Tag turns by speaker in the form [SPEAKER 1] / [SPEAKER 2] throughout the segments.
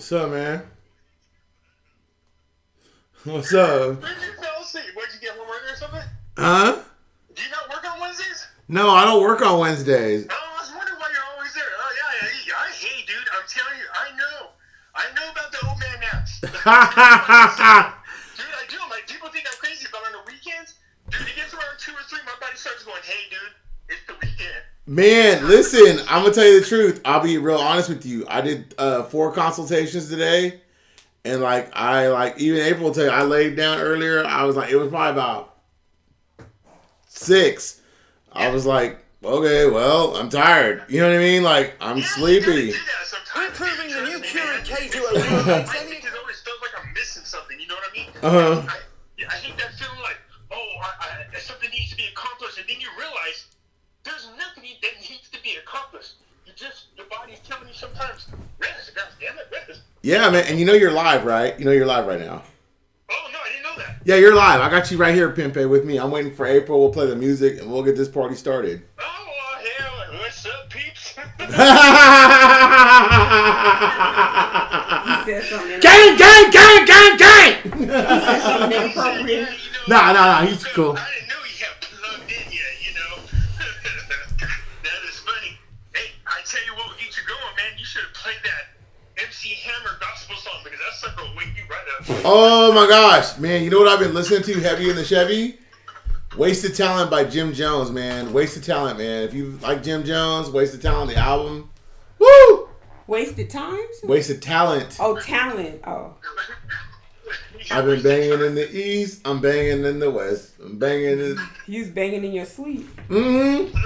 [SPEAKER 1] What's up, man? What's up?
[SPEAKER 2] Where did you fell asleep? Where'd you get home early or something?
[SPEAKER 1] Huh?
[SPEAKER 2] Do you not work on Wednesdays?
[SPEAKER 1] No, I don't work on Wednesdays.
[SPEAKER 2] Oh, I was wondering why you're always there. Oh, yeah. Hey, dude, I'm telling you, I know about the old man naps. Dude, I do. Like, people think I'm crazy, but on the weekends, dude, it gets around 2 or 3, my body starts going, hey, dude, it's the weekend.
[SPEAKER 1] Man, listen, I'm going to tell you the truth. I'll be real honest with you. I did 4 consultations today. And even April will tell you, I laid down earlier. I was like, it was probably about 6. I was like, okay, well, I'm tired. You know what I mean? Like, I'm sleepy.
[SPEAKER 3] We're proving the new Curie K to a
[SPEAKER 2] I think it always feels like I'm missing something. You know what I mean? I hate that feeling like, something needs to be accomplished, and then you realize there's nothing that needs to be accomplished. Your body's telling you sometimes, rest, God damn it, rest.
[SPEAKER 1] Yeah, man, and you know you're live, right? You know you're live right now.
[SPEAKER 2] Oh, no, I didn't know that.
[SPEAKER 1] Yeah, you're live. I got you right here, Pimpe, with me. I'm waiting for April. We'll play the music, and we'll get this party started.
[SPEAKER 2] Oh, well, hell, what's up, peeps?
[SPEAKER 4] He said something.
[SPEAKER 1] Gang!
[SPEAKER 4] He said something inappropriate.
[SPEAKER 1] Nah, he's cool.
[SPEAKER 2] I didn't know he had plugged in yet, you know. That is funny. Hey, I tell you what will get you going, man. You should have played that MC Hammer gospel song because that sucker will wake you right up.
[SPEAKER 1] Oh my gosh, man! You know what I've been listening to heavy in the Chevy? Wasted Talent by Jim Jones, man. Wasted Talent, man. If you like Jim Jones, Wasted Talent, the album. Woo!
[SPEAKER 4] Wasted times?
[SPEAKER 1] Wasted Talent.
[SPEAKER 4] Oh, talent. Oh.
[SPEAKER 1] I've been banging in the East. I'm banging in the West. I'm banging in...
[SPEAKER 4] You was banging in your sleep.
[SPEAKER 1] Mm-hmm.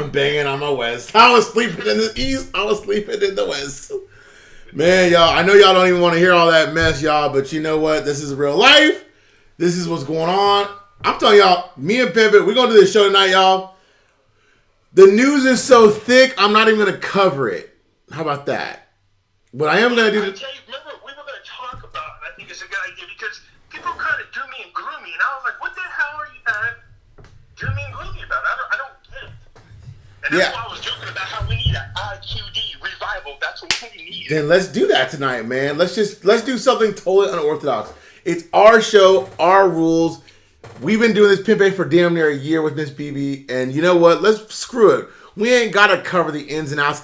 [SPEAKER 1] I'm banging on my West. I was sleeping in the East. I was sleeping in the West. Man, y'all, I know y'all don't even want to hear all that mess, y'all, but you know what? This is real life. This is what's going on. I'm telling y'all, me and Pimpin', we're going to do this show tonight, y'all. The news is so thick, I'm not even going to cover it. How about that? But I am going to do
[SPEAKER 2] the... Remember, we were going to talk about, I think it's a good idea, because people kind of doom me and gloom me, and I was like, what the hell are you doom me and gloom me about? I don't get it. And that's why I was joking about how we need an IQD revival. That's what we need.
[SPEAKER 1] Then let's do that tonight, man. Let's do something totally unorthodox. It's our show, our rules. We've been doing this Pimpe for damn near a year with Miss BB, and you know what? Let's screw it. We ain't got to cover the ins and outs.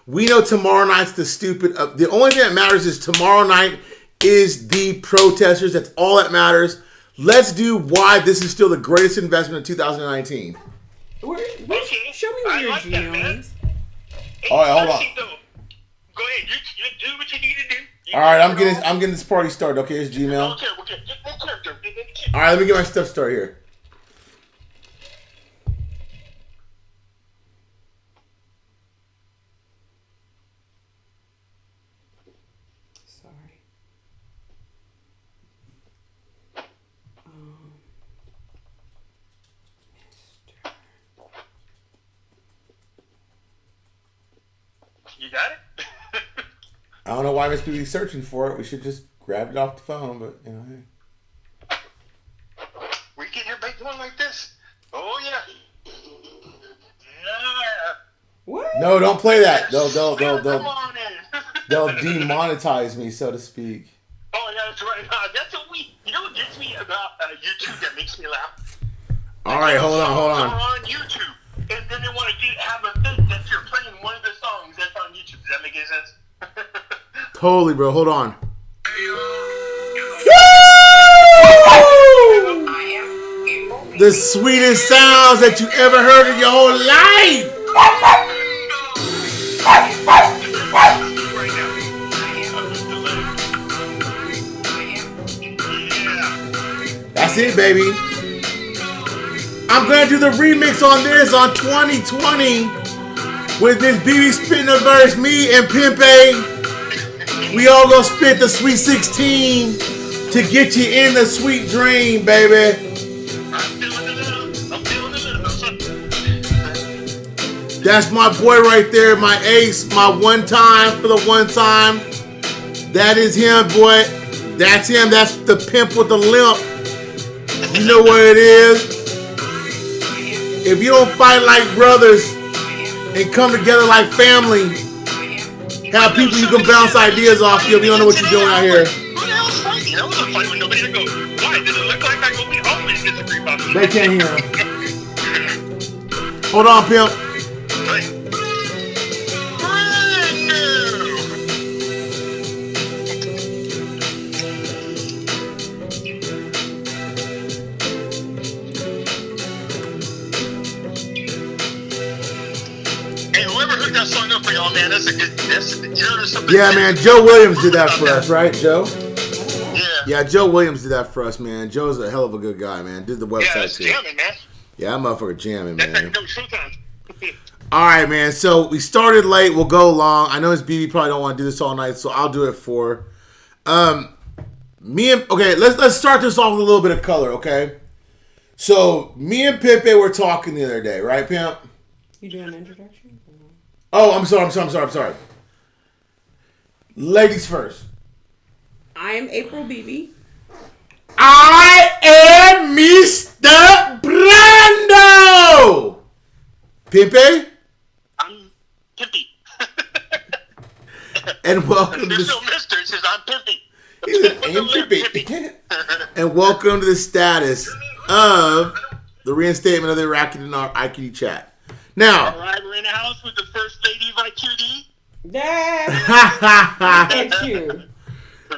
[SPEAKER 1] We know tomorrow night's the stupid... the only thing that matters is tomorrow night is the protesters. That's all that matters. Let's do why this is still the greatest investment in 2019.
[SPEAKER 2] Okay.
[SPEAKER 4] Show me where your Gmail is.
[SPEAKER 1] All right, hold on.
[SPEAKER 2] Go ahead. You do what you need to do.
[SPEAKER 1] All right, I'm getting this party started. Okay, it's Gmail.
[SPEAKER 2] Okay.
[SPEAKER 1] All right, let me get my stuff started here.
[SPEAKER 4] Sorry.
[SPEAKER 2] You got it?
[SPEAKER 1] I don't know why Miss BB's searching for it. We should just grab it off the phone, but you know, hey.
[SPEAKER 2] We getting everybody going like this? Oh yeah.
[SPEAKER 4] What?
[SPEAKER 1] No, don't play that. They'll
[SPEAKER 2] Come on in.
[SPEAKER 1] they'll demonetize me, so to speak.
[SPEAKER 2] Oh yeah, that's right. That's what you know what gets me about YouTube that makes me laugh?
[SPEAKER 1] All right, hold on.
[SPEAKER 2] They're on YouTube, and then they want to have a thing that you're playing one of the songs that's on YouTube. Does that make any sense?
[SPEAKER 1] Totally, bro. Hold on. The sweetest sounds that you ever heard in your whole life. That's it, baby. I'm gonna do the remix on this on 2020 with Miss BB spitting a verse, me and Pimpe. We all gonna spit the sweet 16 to get you in the sweet dream, baby. That's my boy right there, my ace, my one time for the one time. That is him, boy. That's him. That's the pimp with the limp. You know what it is. If you don't fight like brothers and come together like family, have people you can bounce ideas off you if you don't know what you're doing out here.
[SPEAKER 2] Who the hell's fighting? That was a fight with nobody to go. Why? Does it look like I go? We always disagree about this.
[SPEAKER 1] They can't hear him. Hold on, pimp.
[SPEAKER 2] Right. Hey, whoever hooked that song up for y'all, man, that's a good. There's something.
[SPEAKER 1] Yeah, man. Joe Williams did that for us, right, Joe?
[SPEAKER 2] Yeah.
[SPEAKER 1] Yeah, Joe Williams did that for us, man. Joe's a hell of a good guy, man. Did the
[SPEAKER 2] Yeah,
[SPEAKER 1] website
[SPEAKER 2] that's
[SPEAKER 1] too.
[SPEAKER 2] jamming, man.
[SPEAKER 1] Yeah, that motherfucker jamming,
[SPEAKER 2] That's
[SPEAKER 1] man.
[SPEAKER 2] like no showtime.
[SPEAKER 1] All right, man. So we started late. We'll go long. I know his BB probably don't want to do this all night, so I'll do it for. Let's start this off with a little bit of color, okay? So me and Pepe were talking the other day, right, Pimp?
[SPEAKER 4] You doing an introduction?
[SPEAKER 1] Oh, I'm sorry. Ladies first.
[SPEAKER 4] I am April Beebe.
[SPEAKER 1] I am Mr. Brando. Pepe.
[SPEAKER 2] I'm Pimpy.
[SPEAKER 1] And welcome to
[SPEAKER 2] There's
[SPEAKER 1] the.
[SPEAKER 2] no mister. It says I'm Pimpy.
[SPEAKER 1] He said, "I'm Pimpy." And welcome to the status of the reinstatement of the Iraqi Dinar IQD chat. Now,
[SPEAKER 2] All right, we're in the house with the first lady of IQD.
[SPEAKER 4] That's you.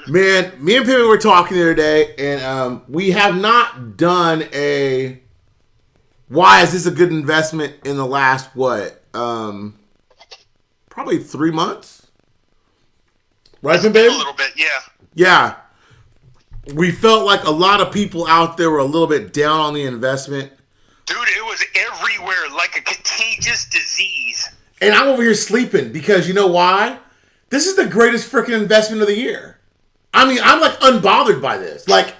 [SPEAKER 1] man, me and Pepe were talking the other day, and we have not done a. Why is this a good investment in the last probably 3 months? Right, Pepe?
[SPEAKER 2] A little bit, yeah.
[SPEAKER 1] Yeah. We felt like a lot of people out there were a little bit down on the investment.
[SPEAKER 2] Dude, it was everywhere like a contagious disease.
[SPEAKER 1] And I'm over here sleeping because you know why? This is the greatest freaking investment of the year. I mean, I'm like unbothered by this. Like,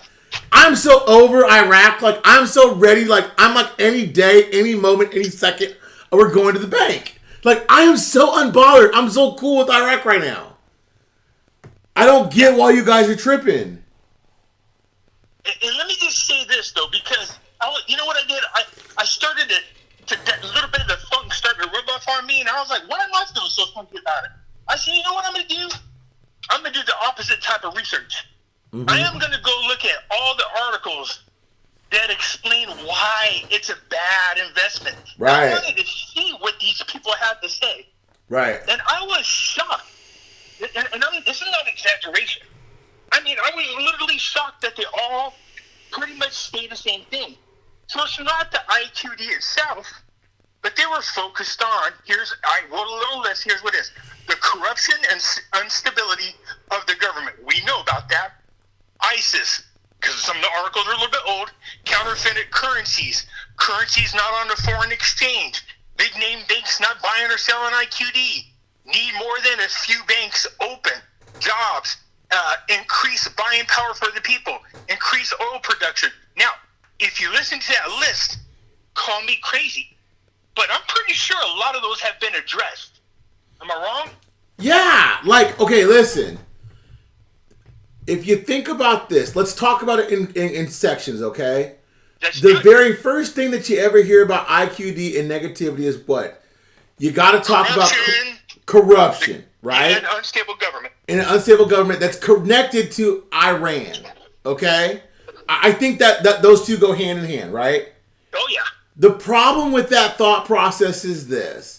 [SPEAKER 1] I'm so over Iraq. Like, I'm so ready. Like, I'm like any day, any moment, any second, we're going to the bank. Like, I am so unbothered. I'm so cool with Iraq right now. I don't get why you guys are tripping.
[SPEAKER 2] And let me just say this, though, because, you know what I did? I started it, that little bit of the funk started to rub off on me, and I was like, why am I feeling so funky about it? I said, you know what I'm going to do? I'm going to do the opposite type of research. Mm-hmm. I am going to go look at all the articles that explain why it's a bad investment.
[SPEAKER 1] Right.
[SPEAKER 2] I wanted to see what these people had to say.
[SPEAKER 1] Right.
[SPEAKER 2] And I was shocked. And this is not an exaggeration. I mean, I was literally shocked that they all pretty much say the same thing. So it's not the IQD itself, but they were focused on, I wrote a little list, here's what it is. The corruption and instability of the government. We know about that. ISIS, because some of the articles are a little bit old. Counterfeit currencies. Currencies not on the foreign exchange. Big name banks not buying or selling IQD. Need more than a few banks open. Jobs. Increase buying power for the people. Increase oil production. Now, if you listen to that list, call me crazy. But I'm pretty sure a lot of those have been addressed. Am I wrong?
[SPEAKER 1] Yeah. Like, okay, listen. If you think about this, let's talk about it in sections, okay? The very first thing that you ever hear about IQD and negativity is what? You got to talk about corruption, right?
[SPEAKER 2] And unstable government.
[SPEAKER 1] And an unstable government that's connected to Iran, okay? I think that those two go hand in hand, right?
[SPEAKER 2] Oh, yeah.
[SPEAKER 1] The problem with that thought process is this.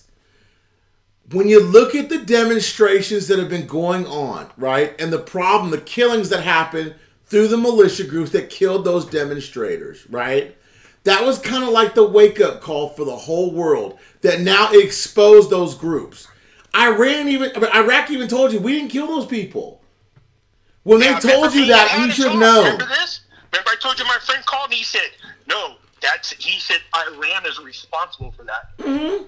[SPEAKER 1] When you look at the demonstrations that have been going on, right, and the killings that happened through the militia groups that killed those demonstrators, right, that was kind of like the wake-up call for the whole world, that now it exposed those groups. Iraq even told you, we didn't kill those people. When they told you that, you should know.
[SPEAKER 2] Remember this? Remember I told you my friend called me, he said, no, he said Iran is responsible for that.
[SPEAKER 1] Mm-hmm.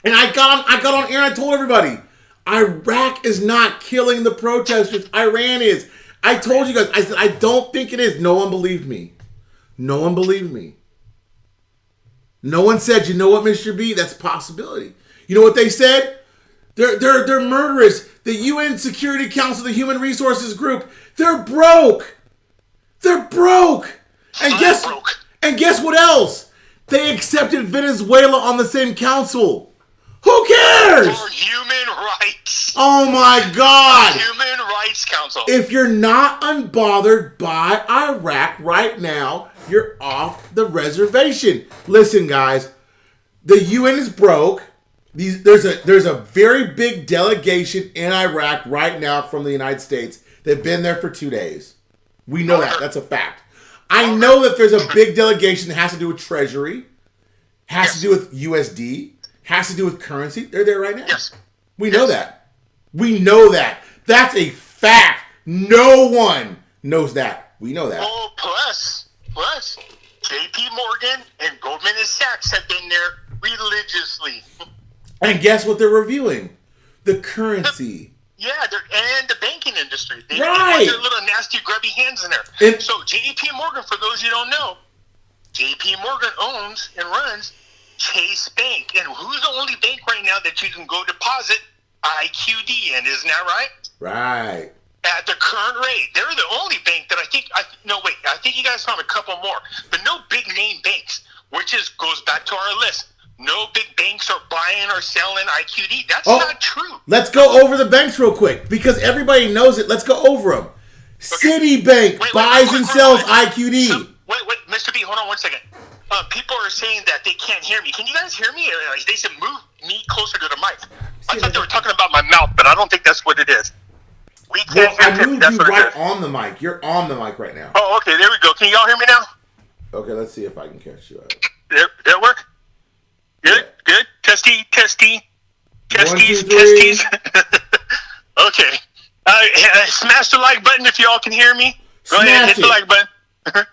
[SPEAKER 1] And I got on air and I told everybody, Iraq is not killing the protesters. Iran is. I told you guys, I said, I don't think it is. No one believed me. No one believed me. No one said, you know what, Mr. B? That's a possibility. You know what they said? They're murderous. The UN Security Council, the Human Resources Group, they're broke. They're broke. And guess what else? They accepted Venezuela on the same council. Who cares?
[SPEAKER 2] For human rights.
[SPEAKER 1] Oh my God.
[SPEAKER 2] Human Rights Council.
[SPEAKER 1] If you're not unbothered by Iraq right now, you're off the reservation. Listen, guys, the UN is broke. There's a very big delegation in Iraq right now from the United States. They've been there for 2 days. We know that. That's a fact. I know that there's a big delegation that has to do with Treasury, has to do with USD, has to do with currency. They're there right now.
[SPEAKER 2] Yes.
[SPEAKER 1] We know that. We know that. That's a fact. No one knows that. We know that.
[SPEAKER 2] Oh, plus, J.P. Morgan and Goldman Sachs have been there religiously.
[SPEAKER 1] And guess what they're reviewing? The currency.
[SPEAKER 2] And the banking industry. They
[SPEAKER 1] Right.
[SPEAKER 2] put their little nasty, grubby hands in there.
[SPEAKER 1] And-
[SPEAKER 2] So J.P. Morgan, for those you don't know, J.P. Morgan owns and runs Chase Bank. And who's the only bank right now that you can go deposit IQD in? Isn't that right?
[SPEAKER 1] Right.
[SPEAKER 2] At the current rate, they're the only bank that I think you guys found a couple more, but no big name banks, which goes back to our list. No big banks are buying or selling IQD. That's not true.
[SPEAKER 1] Let's go over the banks real quick because everybody knows it. Let's go over them. Citibank buys and sells IQD.
[SPEAKER 2] Wait, Mr. B, hold on one second. People are saying that they can't hear me. Can you guys hear me? They said move me closer to the mic. I thought they were talking about my mouth, but I don't think that's what it is. We can't
[SPEAKER 1] I
[SPEAKER 2] hear him.
[SPEAKER 1] moved
[SPEAKER 2] That's
[SPEAKER 1] you
[SPEAKER 2] what it
[SPEAKER 1] right
[SPEAKER 2] is.
[SPEAKER 1] on the mic. You're on the mic right now.
[SPEAKER 2] Oh, okay, there we go. Can y'all hear me now?
[SPEAKER 1] Okay, let's see if I can catch you up.
[SPEAKER 2] That work? Good, good. Testy.
[SPEAKER 1] 1, 2, 3.
[SPEAKER 2] Testies. Okay. Smash the like button if y'all can hear me. Go ahead, hit the like button.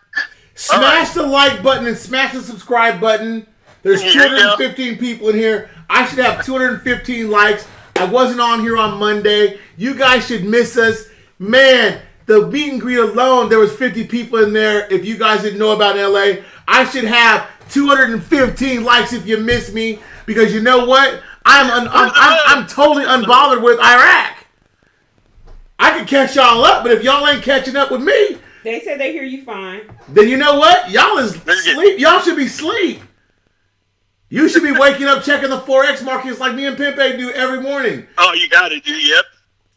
[SPEAKER 1] Smash the like button and smash the subscribe button. There's
[SPEAKER 2] Here you go.
[SPEAKER 1] 215 people in here. I should have 215 likes. I wasn't on here on Monday. You guys should miss us. Man, the meet and greet alone, there was 50 people in there. If you guys didn't know about LA, I should have 215 likes if you miss me. Because you know what? I'm totally unbothered with Iraq. I can catch y'all up, but if y'all ain't catching up with me,
[SPEAKER 4] They say they hear you fine.
[SPEAKER 1] then you know what? Y'all is sleep. Y'all should be asleep. You should be waking up checking the Forex markets like me and Pimpe do every morning.
[SPEAKER 2] Oh, you got it, dude. Yep.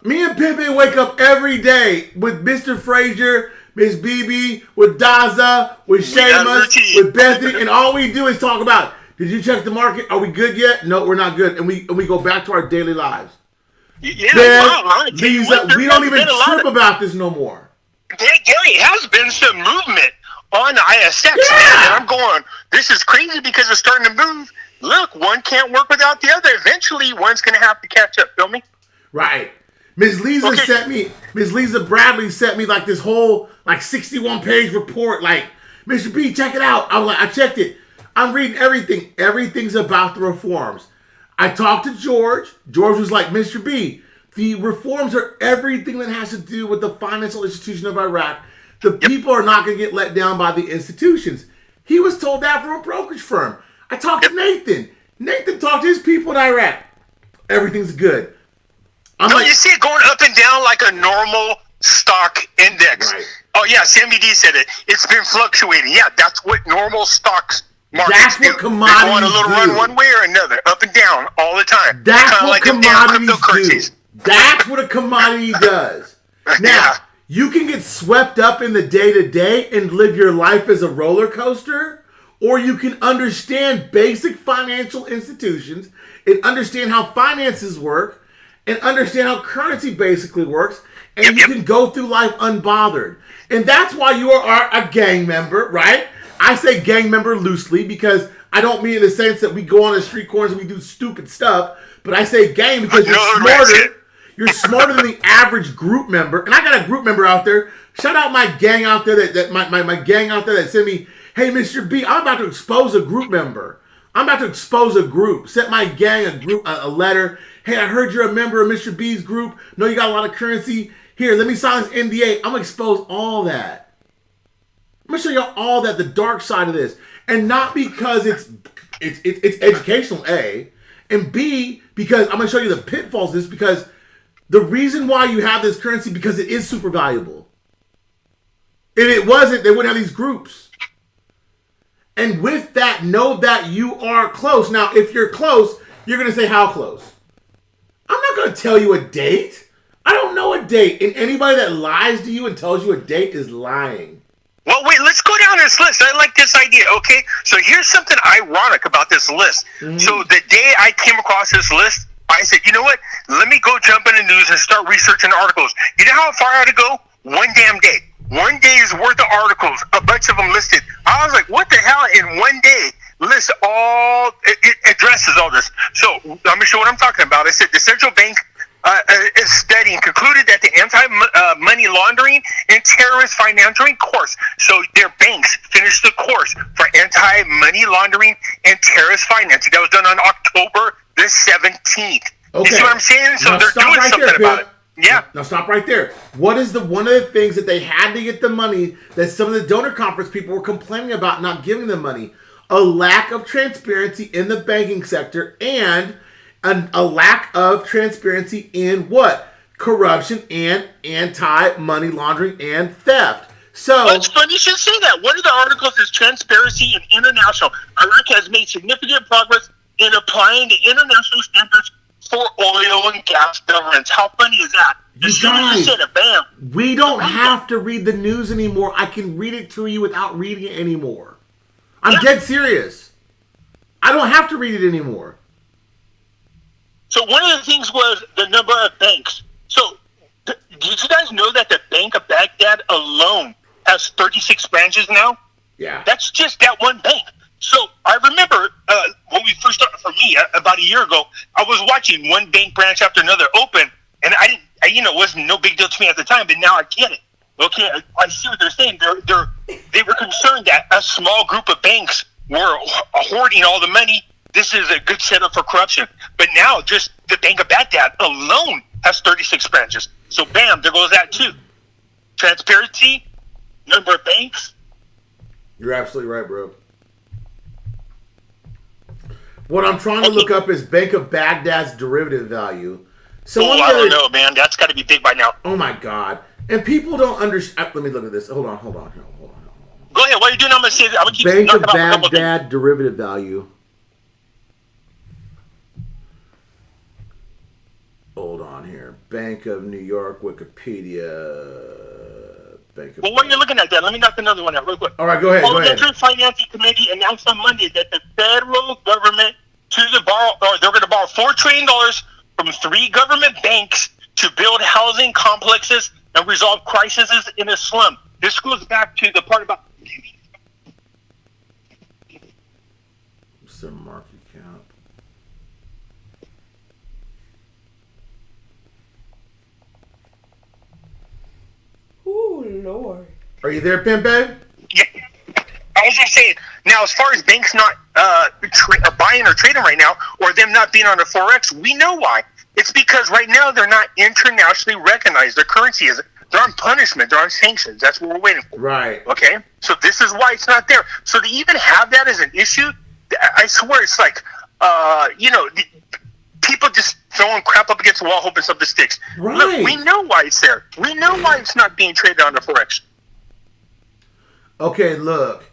[SPEAKER 1] Me and Pimpe wake up every day with Mr. Frazier, Miss BB, with Daza, with
[SPEAKER 2] got a
[SPEAKER 1] Seamus,
[SPEAKER 2] routine.
[SPEAKER 1] with Bethany, and all we do is talk about, did you check the market? Are we good yet? No, we're not good. And we go back to our daily lives.
[SPEAKER 2] Yeah,
[SPEAKER 1] Then,
[SPEAKER 2] wow, I tell you
[SPEAKER 1] Lisa,
[SPEAKER 2] what, there
[SPEAKER 1] we don't
[SPEAKER 2] has
[SPEAKER 1] even
[SPEAKER 2] been a lot
[SPEAKER 1] trip about this no more.
[SPEAKER 2] There has been some movement on ISX, man,
[SPEAKER 1] Yeah.
[SPEAKER 2] and I'm going, this is crazy because it's starting to move. Look, one can't work without the other. Eventually, one's going to have to catch up, feel me?
[SPEAKER 1] Right. Ms. Lisa
[SPEAKER 2] Okay.
[SPEAKER 1] Ms. Lisa Bradley sent me like this whole 61-page report. Like, Mr. B, check it out. I was like, I checked it. I'm reading everything. Everything's about the reforms. I talked to George. George was like, Mr. B, the reforms are everything that has to do with the financial institution of Iraq. The people are not going to get let down by the institutions. He was told that from a brokerage firm. I talked to Nathan. Nathan talked to his people in Iraq. Everything's good.
[SPEAKER 2] No, you see it going up and down like a normal stock index.
[SPEAKER 1] Right.
[SPEAKER 2] Oh, yeah, CMBD said it. It's been fluctuating. Yeah, that's what normal stocks markets
[SPEAKER 1] That's what
[SPEAKER 2] do.
[SPEAKER 1] commodities
[SPEAKER 2] They go on a little
[SPEAKER 1] do.
[SPEAKER 2] run one way or another, up and down all the time.
[SPEAKER 1] That's
[SPEAKER 2] Kinda
[SPEAKER 1] what
[SPEAKER 2] like them damn
[SPEAKER 1] commodities
[SPEAKER 2] cryptocurrencies.
[SPEAKER 1] do. That's what a commodity does. Now,
[SPEAKER 2] Yeah.
[SPEAKER 1] you can get swept up in the day-to-day and live your life as a roller coaster, or you can understand basic financial institutions and understand how finances work and understand how currency basically works, and you can go through life unbothered. And that's why you are a gang member, right? I say gang member loosely because I don't mean in the sense that we go on the street corners and we do stupid stuff, but I say gang because you're
[SPEAKER 2] No,
[SPEAKER 1] smarter.
[SPEAKER 2] that's it.
[SPEAKER 1] You're smarter than the average group member. And I got a group member out there. Shout out my gang out there my gang out there that sent me, hey, Mr. B, I'm about to expose a group member. I'm about to expose a group. Sent my gang a letter. Hey, I heard you're a member of Mr. B's group. Know you got a lot of currency. Here, let me sign this NDA. I'm going to expose all that. I'm going to show you all that, the dark side of this. And not because it's educational, A. And B, because I'm going to show you the pitfalls of this, because the reason why you have this currency, because it is super valuable. If it wasn't, they wouldn't have these groups. And with that, know that you are close. Now, if you're close, You're going to say how close? I'm not going to tell you a date. I don't know a date. And anybody that lies to you and tells you a date is lying.
[SPEAKER 2] Well, wait, let's go down this list. I like this idea, okay? So here's something ironic about this list. Mm-hmm. So the day I came across this list, I said, you know what? Let me go jump in the news and start researching articles. You know how far I had to go? One damn day. 1 day's worth of articles, a bunch of them listed. I was like, what the hell? In 1 day, lists all, it addresses all this. So I'm going to show what I'm talking about. I said the central bank is studying concluded that the anti-money laundering and terrorist financing course. So their banks finished the course for anti-money laundering and terrorist financing. That was done on October the 17th. Okay. You see what I'm saying? So now they're doing right something about it. Yeah.
[SPEAKER 1] Now stop right there. What is one of the things that they had to get the money that some of the donor conference people were complaining about not giving them money? A lack of transparency in the banking sector and a lack of transparency in what? Corruption and anti-money laundering and theft. So
[SPEAKER 2] it's funny you should say that. One of the articles is Transparency and International. Iraq has made significant progress in applying the international standards for oil and gas governance. How funny is that? As soon as you said it, bam.
[SPEAKER 1] We don't have to read the news anymore. I can read it to you without reading it anymore. I'm dead serious. I don't have to read it anymore.
[SPEAKER 2] So one of the things was the number of banks. So did you guys know that the Bank of Baghdad alone has 36 branches now?
[SPEAKER 1] Yeah.
[SPEAKER 2] That's just that one bank. So I remember when we first started, for me, about a year ago, I was watching one bank branch after another open, and it wasn't no big deal to me at the time, but now I get it. Okay, I see what they're saying. They were concerned that a small group of banks were hoarding all the money. This is a good setup for corruption. But now, just the Bank of Baghdad alone has 36 branches. So, bam, there goes that too. Transparency, number of banks.
[SPEAKER 1] You're absolutely right, bro. What I'm trying to look up is Bank of Baghdad's derivative value. So
[SPEAKER 2] I don't know, man. That's got to be big by now.
[SPEAKER 1] Oh, my God. And people don't understand. Let me look at this. Hold on.
[SPEAKER 2] Go ahead. What are you doing? I'm going to keep
[SPEAKER 1] Bank of Baghdad derivative value. Hold on here. Bank of New York, Wikipedia.
[SPEAKER 2] Well, while you're looking at that, let me knock another one out real quick.
[SPEAKER 1] All right, go ahead.
[SPEAKER 2] Parliamentary Financing Committee announced on Monday that the federal government they're going to borrow $4 trillion from 3 government banks to build housing complexes and resolve crises in a slum. This goes back to the part about
[SPEAKER 1] some market cap.
[SPEAKER 4] Ooh, Lord.
[SPEAKER 1] Are you there, Pimp Babe?
[SPEAKER 2] Yeah. I was just saying, now as far as banks not buying or trading right now, or them not being on the Forex, we know why. It's because right now they're not internationally recognized. Their currency they're on punishment, they're on sanctions. That's what we're waiting for.
[SPEAKER 1] Right.
[SPEAKER 2] Okay? So this is why it's not there. So to even have that as an issue, I swear it's like, people just throwing crap up against the wall hoping something sticks.
[SPEAKER 1] Right.
[SPEAKER 2] Look, we know why it's there. We know why it's not being traded on the Forex.
[SPEAKER 1] Okay, look.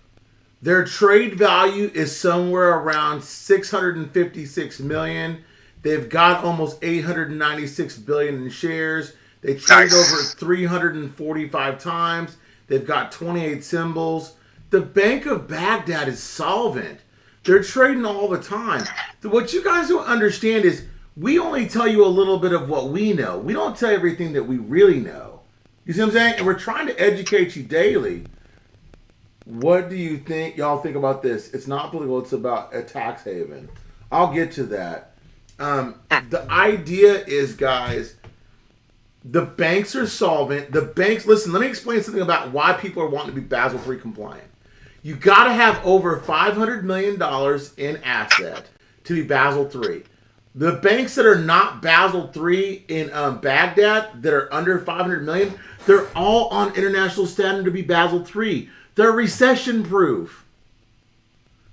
[SPEAKER 1] Their trade value is somewhere around $656 million. They've got almost $896 billion in shares. They traded over 345 times. They've got 28 symbols. The Bank of Baghdad is solvent. They're trading all the time. What you guys don't understand is we only tell you a little bit of what we know. We don't tell everything that we really know. You see what I'm saying? And we're trying to educate you daily. What do you think, y'all think about this? It's not political. It's about a tax haven. I'll get to that. The idea is, guys, the banks are solvent. The banks, listen, let me explain something about why people are wanting to be Basel III compliant. You got to have over $500 million in asset to be Basel III. The banks that are not Basel III in Baghdad, that are under $500 million, they're all on international standard to be Basel III. They're recession-proof.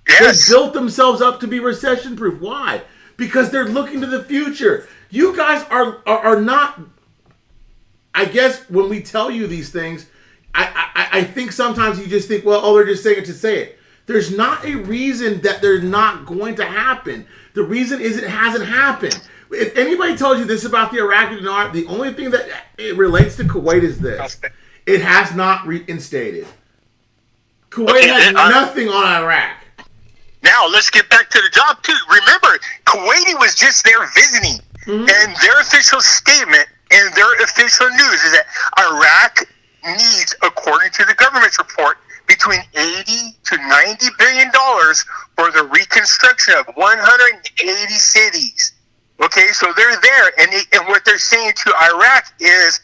[SPEAKER 2] Yes.
[SPEAKER 1] They built themselves up to be recession-proof. Why? Because they're looking to the future. You guys are not... I guess when we tell you these things, I think sometimes you just think, well, they're just saying it to say it. There's not a reason that they're not going to happen. The reason is it hasn't happened. If anybody tells you this about the Iraqi dinar, the only thing that it relates to Kuwait is this. It has not reinstated. Kuwait has nothing on Iraq.
[SPEAKER 2] Now, let's get back to the job, too. Remember, Kuwaiti was just there visiting. And their official statement and their official news is that Iraq needs, according to the government's report, between $80 to $90 billion for the reconstruction of 180 cities. Okay, so they're there, and what they're saying to Iraq is,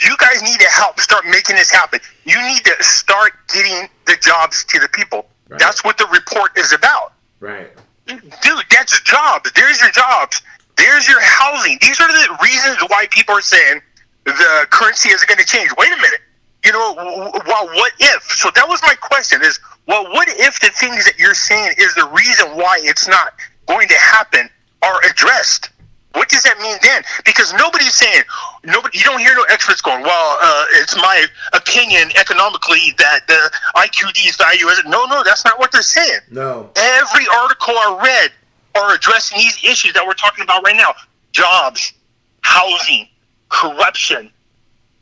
[SPEAKER 2] you guys need to help start making this happen. You need to start getting the jobs to the people. Right. That's what the report is about.
[SPEAKER 1] Right.
[SPEAKER 2] Dude, that's jobs. There's your jobs. There's your housing. These are the reasons why people are saying the currency isn't going to change. Wait a minute. You know, well, what if? So that was my question is, well, what if the things that you're saying is the reason why it's not going to happen are addressed? What does that mean then? Because nobody's saying, you don't hear no experts going, well, it's my opinion economically that the IQD's value is. No, that's not what they're saying.
[SPEAKER 1] No.
[SPEAKER 2] Every article I read are addressing these issues that we're talking about right now. Jobs, housing, corruption,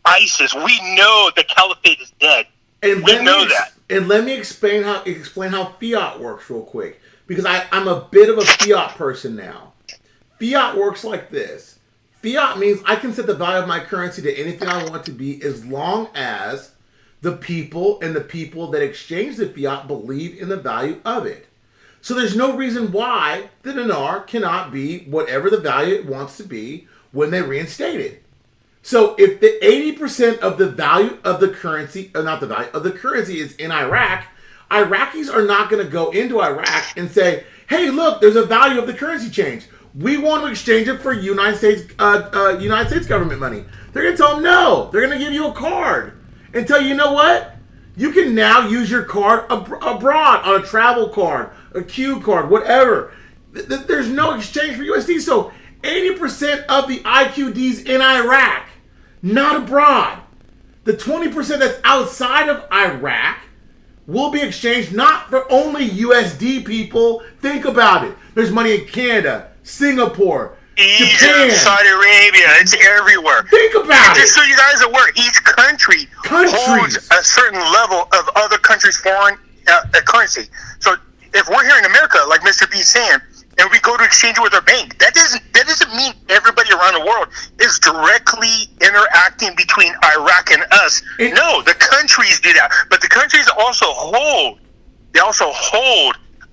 [SPEAKER 2] ISIS. We know the caliphate is dead.
[SPEAKER 1] And
[SPEAKER 2] we know that.
[SPEAKER 1] And let me explain how fiat works real quick. Because I'm a bit of a fiat person now. Fiat works like this. Fiat means I can set the value of my currency to anything I want to be as long as the people that exchange the fiat believe in the value of it. So there's no reason why the dinar cannot be whatever the value it wants to be when they reinstate it. So if the 80% of the value of the currency, not the value of the currency is in Iraq, Iraqis are not going to go into Iraq and say, hey, look, there's a value of the currency change. We want to exchange it for United States government money. They're going to tell them no. They're going to give you a card and tell you, you know what? You can now use your card abroad on a travel card, a Q card, whatever. There's no exchange for USD. So 80% of the IQDs in Iraq, not abroad. The 20% that's outside of Iraq will be exchanged not for only USD people. Think about it. There's money in Canada, Singapore, Japan,
[SPEAKER 2] Saudi Arabia. It's everywhere.
[SPEAKER 1] Think about it.
[SPEAKER 2] Just so you guys are aware, each country holds a certain level of other countries' foreign currency. So if we're here in America, like Mr. B saying, and we go to exchange it with our bank, that doesn't mean everybody around the world is directly interacting between Iraq and us. No, the countries do that, but the countries also hold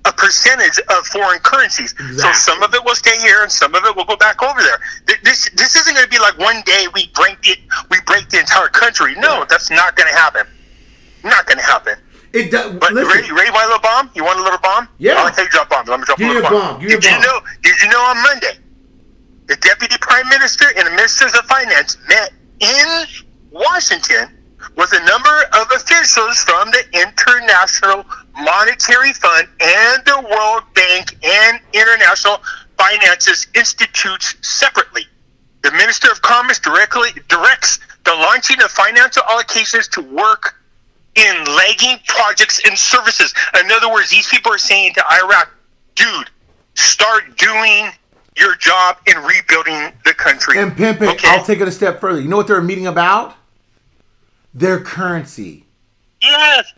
[SPEAKER 2] a percentage of foreign currencies. Exactly. So some of it will stay here, and some of it will go back over there. This isn't going to be like one day we break the entire country. No, right. That's not going to happen. Not going to happen.
[SPEAKER 1] It does.
[SPEAKER 2] But ready my little bomb? You want a little bomb?
[SPEAKER 1] Yeah.
[SPEAKER 2] I like how you drop bombs. Let me drop a little bomb. Did you know on Monday, the Deputy Prime Minister and the Ministers of Finance met in Washington with a number of officials from the International Monetary Fund and the World Bank and International Finances Institutes separately. The Minister of Commerce directs the launching of financial allocations to work in lagging projects and services. In other words, these people are saying to Iraq, dude, start doing your job in rebuilding the country.
[SPEAKER 1] And Pimpin', okay. I'll take it a step further. You know what they're meeting about? Their currency.
[SPEAKER 2] Yes.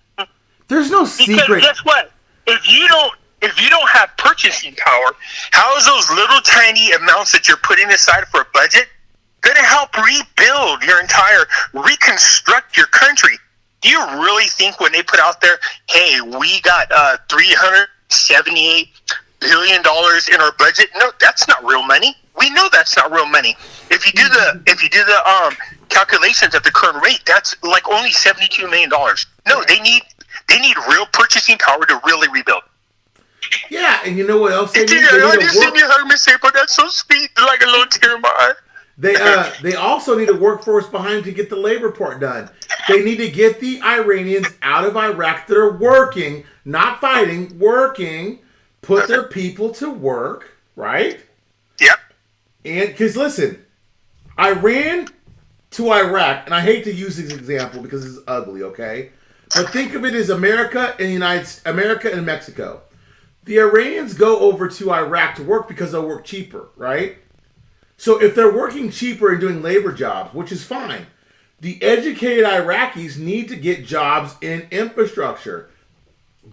[SPEAKER 1] There's no secret.
[SPEAKER 2] Because guess what? If you don't have purchasing power, how is those little tiny amounts that you're putting aside for a budget going to help rebuild your reconstruct your country? Do you really think when they put out there, hey, we got $378 billion in our budget? No, that's not real money. We know that's not real money. If you do the calculations at the current rate, that's like only $72 million. No, they need real purchasing power to really rebuild.
[SPEAKER 1] Yeah, and you know what else they need?
[SPEAKER 2] You heard me say, but that's so sweet, like a little tear in my eye.
[SPEAKER 1] They also need a workforce behind to get the labor part done. They need to get the Iranians out of Iraq that are working, not fighting, working, put their people to work, right?
[SPEAKER 2] Yep.
[SPEAKER 1] And because listen, Iran to Iraq, and I hate to use this example because it's ugly, okay? But think of it as America and Mexico. The Iranians go over to Iraq to work because they'll work cheaper, right? So if they're working cheaper and doing labor jobs, which is fine, the educated Iraqis need to get jobs in infrastructure,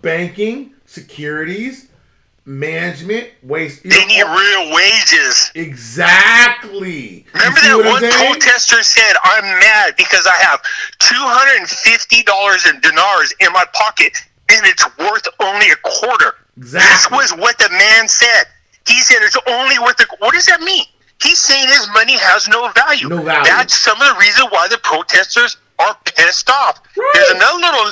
[SPEAKER 1] banking, securities, management, waste.
[SPEAKER 2] They need real wages.
[SPEAKER 1] Exactly.
[SPEAKER 2] Remember that one protester said, "I'm mad because I have $250 in dinars in my pocket and it's worth only a quarter."
[SPEAKER 1] Exactly.
[SPEAKER 2] This was what the man said. He said it's only worth a. What does that mean? He's saying his money has no value.
[SPEAKER 1] No value.
[SPEAKER 2] That's some of the reason why the protesters are pissed off.
[SPEAKER 1] Right.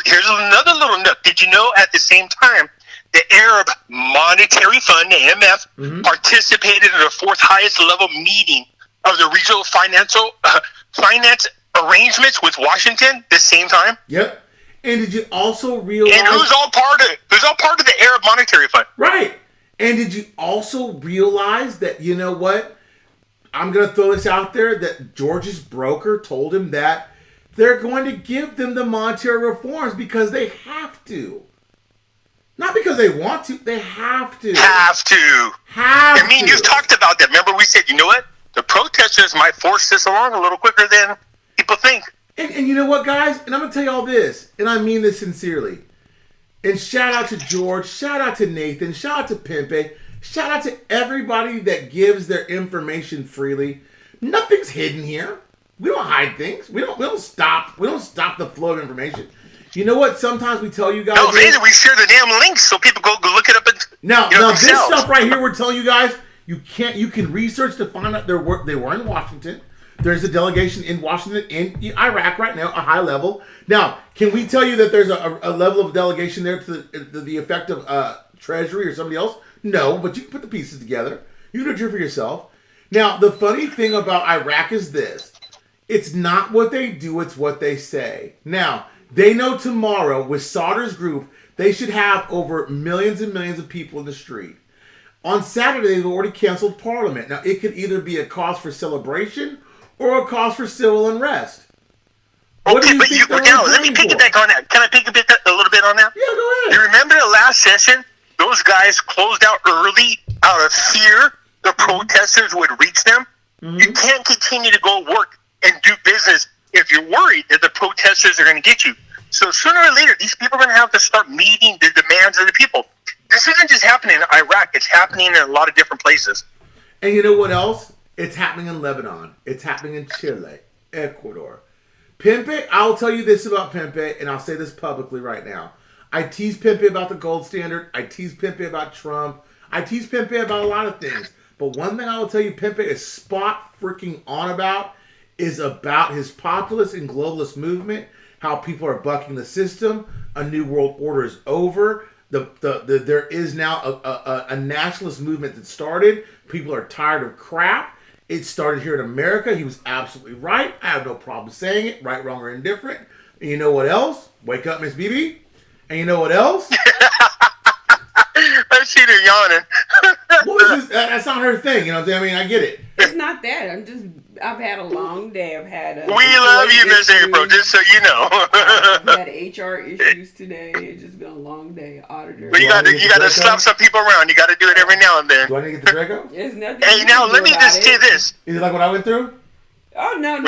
[SPEAKER 2] Here's another little nook. Did you know at the same time the Arab Monetary Fund, the IMF, participated in the fourth highest level meeting of the regional finance arrangements with Washington the same time?
[SPEAKER 1] Yep. And did you also realize?
[SPEAKER 2] And who's all part of it? Who's all part of the Arab Monetary Fund?
[SPEAKER 1] Right. And did you also realize that, you know what? I'm going to throw this out there, that George's broker told him that they're going to give them the monetary reforms because they have to. Not because they want to, they have to. I mean, you've talked about that. Remember we said, you know what? The protesters might force this along a little quicker than people think. And you know what, guys? And I'm going to tell you all this, and I mean this sincerely. And shout out to George, shout out to Nathan, shout out to Pimpe, shout out to everybody that gives their information freely. Nothing's hidden here. We don't hide things. We don't stop the flow of information. You know what? Sometimes we tell you guys.
[SPEAKER 2] No, maybe we share the damn links so people go look it up.
[SPEAKER 1] Now this stuff right here, we're telling you guys, you can research to find out they were in Washington. There's a delegation in Washington, in Iraq right now, a high level. Now, can we tell you that there's a level of delegation there to the effect of Treasury or somebody else? No, but you can put the pieces together. You can do it for yourself. Now, the funny thing about Iraq is this. It's not what they do, it's what they say. Now, they know tomorrow, with Sauder's group, they should have over millions and millions of people in the street. On Saturday, they've already canceled Parliament. Now, it could either be a cause for celebration or a cause for civil unrest.
[SPEAKER 2] Okay, but let me piggyback on that. Can I piggyback a little bit on that?
[SPEAKER 1] Yeah, go ahead.
[SPEAKER 2] You remember the last session? Those guys closed out early out of fear the protesters would reach them. Mm-hmm. You can't continue to go work and do business if you're worried that the protesters are going to get you. So sooner or later, these people are going to have to start meeting the demands of the people. This isn't just happening in Iraq. It's happening in a lot of different places.
[SPEAKER 1] And you know what else? It's happening in Lebanon. It's happening in Chile, Ecuador. Pimpe, I'll tell you this about Pimpe, and I'll say this publicly right now. I tease Pimpe about the gold standard. I tease Pimpe about Trump. I tease Pimpe about a lot of things. But one thing I will tell you Pimpe is spot freaking on about is about his populist and globalist movement, how people are bucking the system, a new world order is over, there is now a nationalist movement that started, people are tired of crap, it started here in America, he was absolutely right, I have no problem saying it, right, wrong, or indifferent, and you know what else? Wake up, Miss BB, and you know what else?
[SPEAKER 2] I see her yawning.
[SPEAKER 1] Well, that's not her thing, you know what I'm saying? I mean, I get it.
[SPEAKER 4] It's not that. I've had a long day. I've had
[SPEAKER 2] we love you, Miss April, just so you know.
[SPEAKER 4] I've had HR issues today. It's just been a long day. Auditor.
[SPEAKER 2] But you got to slap some people around. You got to do it every now and then.
[SPEAKER 1] Do I need to get the Draco?
[SPEAKER 4] There's nothing.
[SPEAKER 2] Hey, now let me just say this.
[SPEAKER 1] Is it like what I went through?
[SPEAKER 4] Oh no!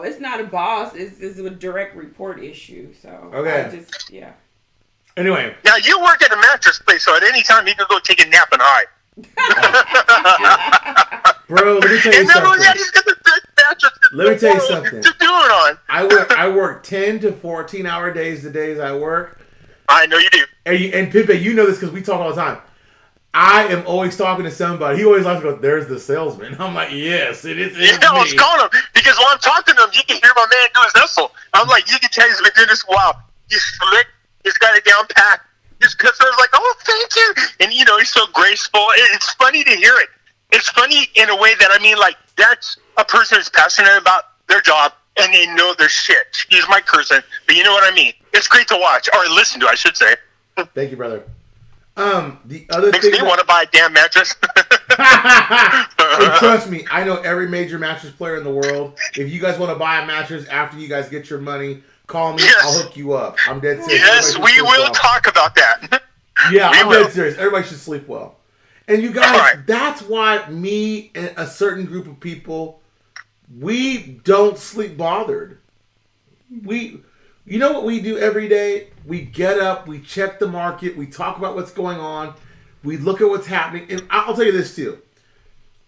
[SPEAKER 4] It's not a boss. It's a direct report issue. So
[SPEAKER 1] okay.
[SPEAKER 4] Yeah.
[SPEAKER 1] Anyway.
[SPEAKER 2] Now you work at a mattress place, so at any time you can go take a nap and hide.
[SPEAKER 1] Bro, let me tell you something. I work 10 to 14 hour days the days I work.
[SPEAKER 2] I know you do.
[SPEAKER 1] And Pimpe, you know this because we talk all the time. I am always talking to somebody. He always likes to go, there's the salesman. I'm like, yes, it is.
[SPEAKER 2] Yeah, I was calling him because while I'm talking to him, you can hear my man do his hustle. I'm like, you can tell he's been doing this a while. He's slick. He's got it down pat. His customer's like, oh, thank you. And, you know, he's so graceful. It's funny to hear it. It's funny in a way that, I mean, like, that's a person who's passionate about their job and they know their shit. Excuse my cursing, but you know what I mean. It's great to watch, or listen to, I should say.
[SPEAKER 1] Thank you, brother. The other
[SPEAKER 2] Makes
[SPEAKER 1] thing
[SPEAKER 2] me want to buy a damn mattress.
[SPEAKER 1] And trust me, I know every major mattress player in the world. If you guys want to buy a mattress after you guys get your money, call me.
[SPEAKER 2] Yes.
[SPEAKER 1] I'll hook you up. I'm dead serious.
[SPEAKER 2] Yes, we will talk about that.
[SPEAKER 1] Yeah, I'm
[SPEAKER 2] will.
[SPEAKER 1] dead serious. Everybody should sleep well. And you guys,
[SPEAKER 2] Right.
[SPEAKER 1] that's why me and a certain group of people, we don't sleep bothered. You know what we do every day? We get up, we check the market, we talk about what's going on, we look at what's happening. And I'll tell you this too.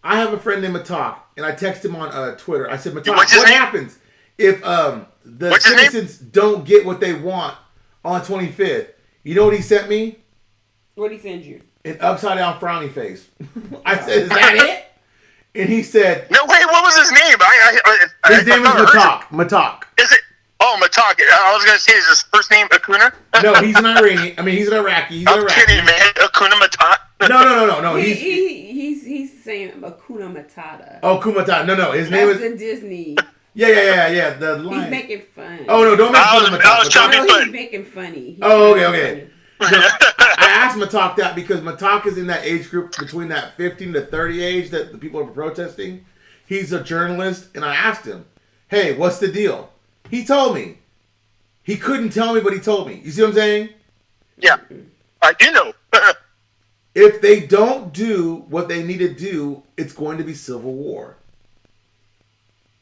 [SPEAKER 1] I have a friend named Matak, and I text him on Twitter. I said, Matak, what happens if the citizens don't get what they want on 25th? You know what he sent me?
[SPEAKER 4] What did he send you?
[SPEAKER 1] An upside down frowny face. I said, is that it? And he said,
[SPEAKER 2] No, wait, what was his name?
[SPEAKER 1] His name is Matak. Matak.
[SPEAKER 2] Is it? Oh, Matak. I was going to say, is his first name Akuna?
[SPEAKER 1] No, he's an Iranian. I mean, he's an Iraqi.
[SPEAKER 2] I'm kidding, man. Akuna Matak.
[SPEAKER 1] No.
[SPEAKER 4] He's saying Akuna Matata.
[SPEAKER 1] Oh, Kumatata. No. His name is
[SPEAKER 4] the Disney.
[SPEAKER 1] Yeah. The line.
[SPEAKER 4] He's making fun.
[SPEAKER 1] Oh no, don't make fun of Matak.
[SPEAKER 2] I was trying to be
[SPEAKER 4] He's
[SPEAKER 2] funny.
[SPEAKER 4] making funny.
[SPEAKER 1] Okay. No, I asked Matak that because Matak is in that age group between that 15 to 30 age that the people are protesting. He's a journalist, and I asked him, hey, what's the deal? He told me. He couldn't tell me, but he told me. You see what I'm saying?
[SPEAKER 2] Yeah, I do know.
[SPEAKER 1] If they don't do what they need to do, it's going to be civil war.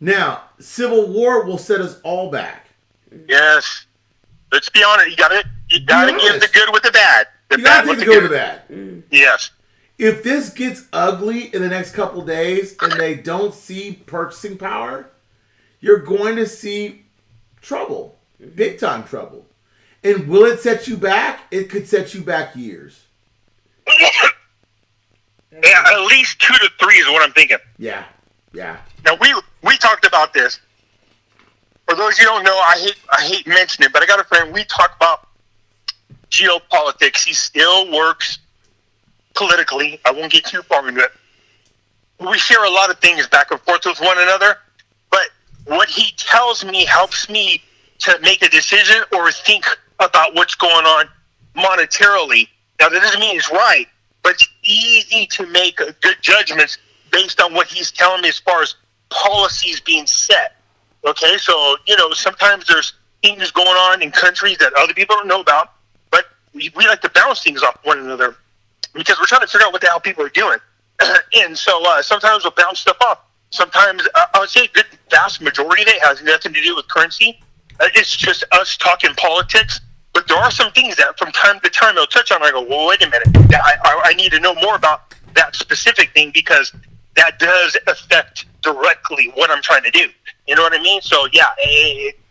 [SPEAKER 1] Now, civil war will set us all back.
[SPEAKER 2] Yes. Let's be honest. You gotta give the good with the bad.
[SPEAKER 1] You gotta take the good with the bad.
[SPEAKER 2] Yes.
[SPEAKER 1] If this gets ugly in the next couple days and they don't see purchasing power, you're going to see trouble. Big time trouble. And will it set you back? It could set you back years.
[SPEAKER 2] Yeah, at least 2 to 3 is what I'm thinking.
[SPEAKER 1] Yeah.
[SPEAKER 2] Now we talked about this. For those you don't know, I hate mentioning it, but I got a friend. We talk about geopolitics. He still works politically. I won't get too far into it. We share a lot of things back and forth with one another, but what he tells me helps me to make a decision or think about what's going on monetarily. Now, that doesn't mean it's right, but it's easy to make good judgments based on what he's telling me as far as policies being set. Okay, so, sometimes there's things going on in countries that other people don't know about, but we like to bounce things off one another because we're trying to figure out what the hell people are doing. And so sometimes we'll bounce stuff off. Sometimes, I would say a good vast majority of it has nothing to do with currency. It's just us talking politics. But there are some things that from time to time they'll touch on. I go, well, wait a minute. I need to know more about that specific thing because that does affect directly what I'm trying to do. You know what I mean? So, yeah,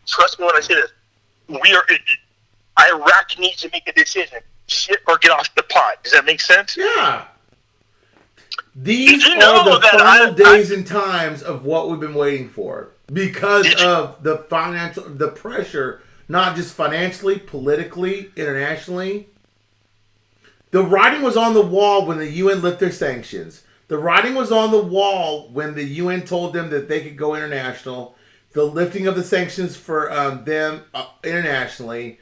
[SPEAKER 2] trust me when I say this. Iraq needs to make a decision. Shit or get off the pot. Does that make sense?
[SPEAKER 1] Yeah. These are the final days and times of what we've been waiting for because of the pressure, not just financially, politically, internationally. The writing was on the wall when the UN lifted their sanctions. The writing was on the wall when the UN told them that they could go international. The lifting of the sanctions for them internationally.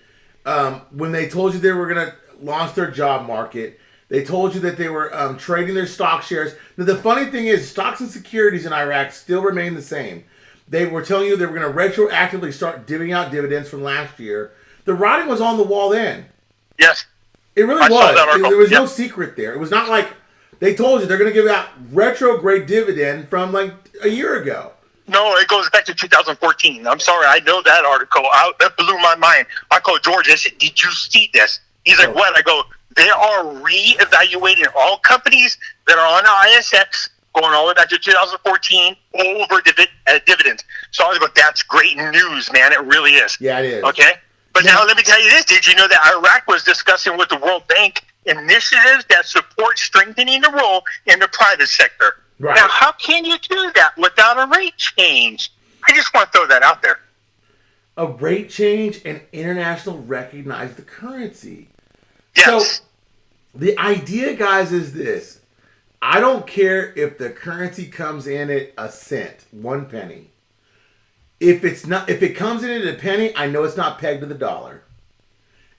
[SPEAKER 1] When they told you they were going to launch their job market. They told you that they were trading their stock shares. Now, the funny thing is, stocks and securities in Iraq still remain the same. They were telling you they were going to retroactively start divvying out dividends from last year. The writing was on the wall then.
[SPEAKER 2] Yes.
[SPEAKER 1] It really was. There was no secret there. It was not like they told you they're going to give out retrograde dividend from like a year ago.
[SPEAKER 2] No, it goes back to 2014. I'm sorry, I know that article. That blew my mind. I called George and said, did you see this? He's like, what? I go, they are re-evaluating all companies that are on the ISX going all the way back to 2014 over dividends. So I was like, that's great news, man. It really is.
[SPEAKER 1] Yeah, it is.
[SPEAKER 2] Okay? But now let me tell you this. Did you know that Iraq was discussing with the World Bank initiatives that support strengthening the role in the private sector? Right. Now, how can you do that without a rate change? I just want to throw that out there.
[SPEAKER 1] A rate change and international recognize the currency.
[SPEAKER 2] Yes.
[SPEAKER 1] So the idea, guys, is this. I don't care if the currency comes in at a cent, 1 penny. If it comes in at a penny, I know it's not pegged to the dollar.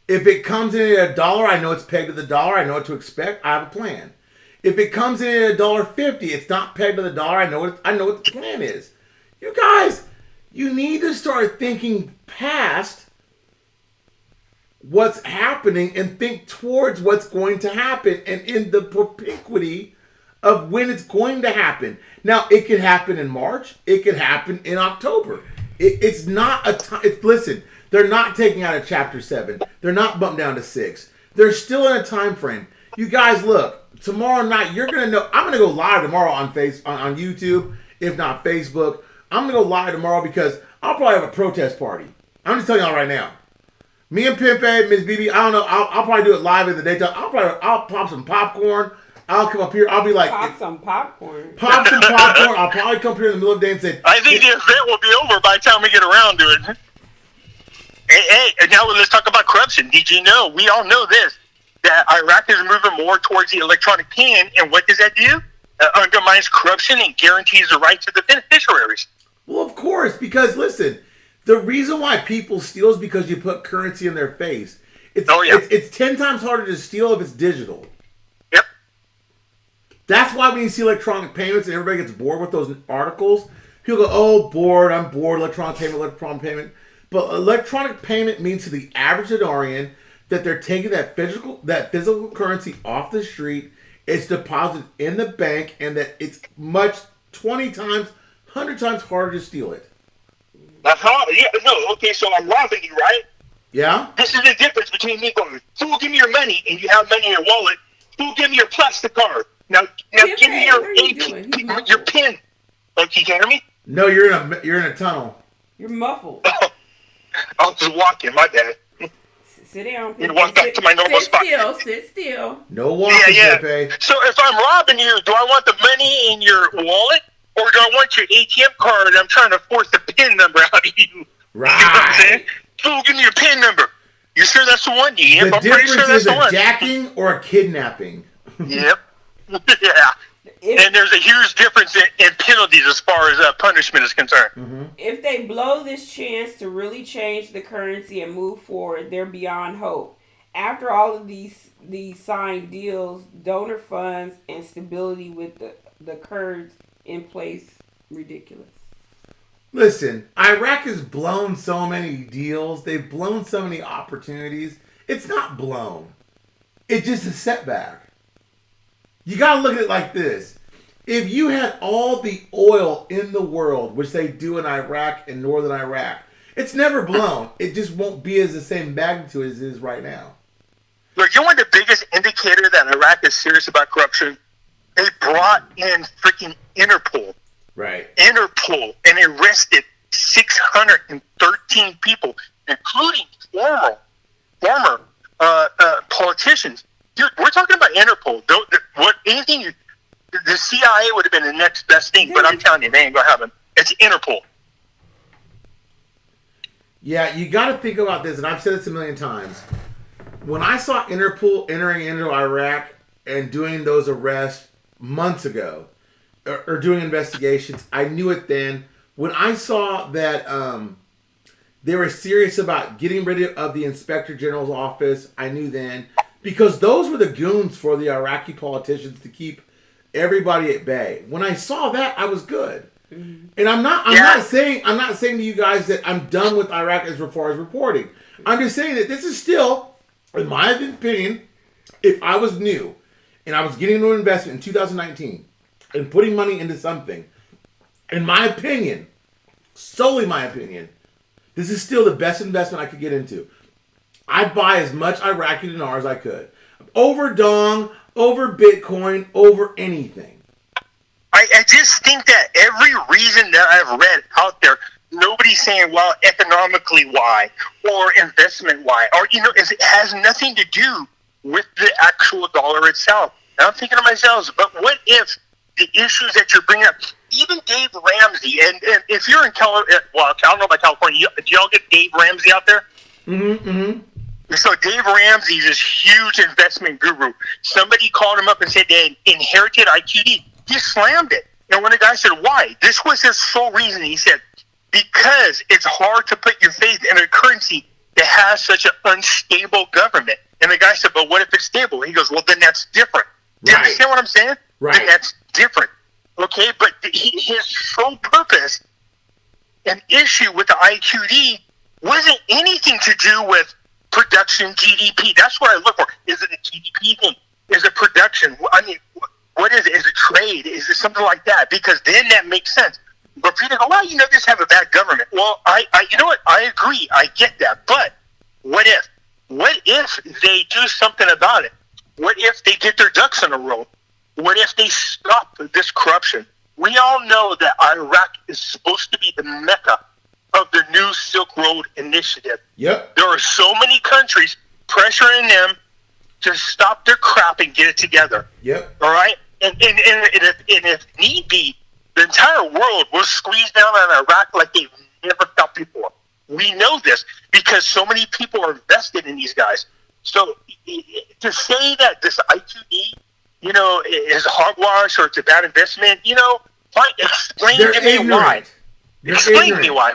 [SPEAKER 1] If it comes in at $1, I know it's pegged to the dollar. I know what to expect. I have a plan. If it comes in at $1.50, it's not pegged to the dollar. I know what the plan is. You guys, you need to start thinking past what's happening and think towards what's going to happen and in the propinquity of when it's going to happen. Now, it could happen in March. It could happen in October. It's not a time. Listen, they're not taking out of Chapter 7. They're not bumped down to 6. They're still in a time frame. You guys, look. Tomorrow night, you're going to know. I'm going to go live tomorrow on YouTube, if not Facebook. I'm going to go live tomorrow because I'll probably have a protest party. I'm just telling y'all right now. Me and Pimpe, Miss BB, I don't know. I'll probably do it live in the daytime. I'll pop some popcorn. I'll come up here. I'll be like,
[SPEAKER 4] pop some popcorn.
[SPEAKER 1] Pop some popcorn. I'll probably come here in the middle of the day and say,
[SPEAKER 2] I think the event will be over by the time we get around to it. Hey, and now let's talk about corruption. Did you know? We all know this. That Iraq is moving more towards the electronic pen, and what does that do? Undermines corruption and guarantees the rights of the beneficiaries.
[SPEAKER 1] Well, of course, because listen, the reason why people steal is because you put currency in their face. It's 10 times harder to steal if it's digital.
[SPEAKER 2] Yep.
[SPEAKER 1] That's why when you see electronic payments and everybody gets bored with those articles, people go, "Oh, bored, I'm bored, electronic payment. But electronic payment means to the average Denarian that they're taking that physical currency off the street, it's deposited in the bank, and that it's 20 times, 100 times harder to steal it.
[SPEAKER 2] Okay, so I'm robbing you, right?
[SPEAKER 1] Yeah?
[SPEAKER 2] This is the difference between me going, who will give me your money, and you have money in your wallet, who will give me your plastic card? Now give me your PIN. Like, you can hear me?
[SPEAKER 1] No, you're in a tunnel.
[SPEAKER 4] You're muffled.
[SPEAKER 2] I was just walking, my bad.
[SPEAKER 4] Sit down.
[SPEAKER 2] You walk back to my normal spot.
[SPEAKER 4] Sit still.
[SPEAKER 1] No walking, Pepe.
[SPEAKER 2] So if I'm robbing you, do I want the money in your wallet, or do I want your ATM card? I'm trying to force the PIN number out of you.
[SPEAKER 1] Right.
[SPEAKER 2] You know what I'm saying? So give me your PIN number. You sure that's the one? Yep,
[SPEAKER 1] the
[SPEAKER 2] I'm pretty sure that's the one.
[SPEAKER 1] The difference is a jacking or a kidnapping.
[SPEAKER 2] Yep. Yeah. And there's a huge difference in penalties as far as punishment is concerned.
[SPEAKER 1] Mm-hmm.
[SPEAKER 4] If they blow this chance to really change the currency and move forward, they're beyond hope. After all of these signed deals, donor funds, and stability with the Kurds in place, ridiculous.
[SPEAKER 1] Listen, Iraq has blown so many deals. They've blown so many opportunities. It's not blown. It's just a setback. You got to look at it like this. If you had all the oil in the world, which they do in Iraq and northern Iraq, it's never blown. It just won't be as the same magnitude as it is right now.
[SPEAKER 2] Look, you know what the biggest indicator that Iraq is serious about corruption? They brought in freaking Interpol.
[SPEAKER 1] Right.
[SPEAKER 2] Interpol, and arrested 613 people, including former politicians. Dude, we're talking about Interpol. The CIA would have been the next best thing, but I'm telling you, they ain't gonna happen. It's Interpol.
[SPEAKER 1] Yeah, you got to think about this, and I've said this a million times. When I saw Interpol entering into Iraq and doing those arrests months ago, or doing investigations, I knew it then. When I saw that they were serious about getting rid of the Inspector General's office, I knew then. Because those were the goons for the Iraqi politicians to keep everybody at bay. When I saw that, I was good. Mm-hmm. And I'm not saying to you guys that I'm done with Iraq as far as reporting. I'm just saying that this is still, in my opinion, if I was new and I was getting into an investment in 2019 and putting money into something, in my opinion, solely my opinion, this is still the best investment I could get into. I'd buy as much Iraqi dinar as I could. Over Dong, over Bitcoin, over anything.
[SPEAKER 2] I just think that every reason that I've read out there, nobody's saying, well, economically why, or investment why, or, it has nothing to do with the actual dollar itself. And I'm thinking to myself, but what if the issues that you're bringing up, even Dave Ramsey, and if you're in California, well, I don't know about California, do y'all get Dave Ramsey out there?
[SPEAKER 1] Mm-hmm, mm-hmm.
[SPEAKER 2] So Dave Ramsey is this huge investment guru. Somebody called him up and said they inherited IQD. He slammed it. And when the guy said, why? This was his sole reason. He said, because it's hard to put your faith in a currency that has such an unstable government. And the guy said, but what if it's stable? He goes, well, then that's different. Do you understand what I'm saying?
[SPEAKER 1] Right.
[SPEAKER 2] Then that's different. Okay, but his sole purpose and issue with the IQD wasn't anything to do with production GDP. That's what I look for. Is it a GDP thing? Is it production? I mean, what is it? Is it trade? Is it something like that? Because then that makes sense. But for you to go, well, just have a bad government. Well, you know what? I agree. I get that. But what if? What if they do something about it? What if they get their ducks in a row? What if they stop this corruption? We all know that Iraq is supposed to be the mecca of the new Silk Road Initiative.
[SPEAKER 1] Yep.
[SPEAKER 2] There are so many countries pressuring them to stop their crap and get it together.
[SPEAKER 1] Yep.
[SPEAKER 2] All right? And if need be, the entire world will squeeze down on Iraq like they've never felt before. We know this because so many people are invested in these guys. So to say that this IQD, is hogwash or it's a bad investment, fine, explain to me why. Explain to me why.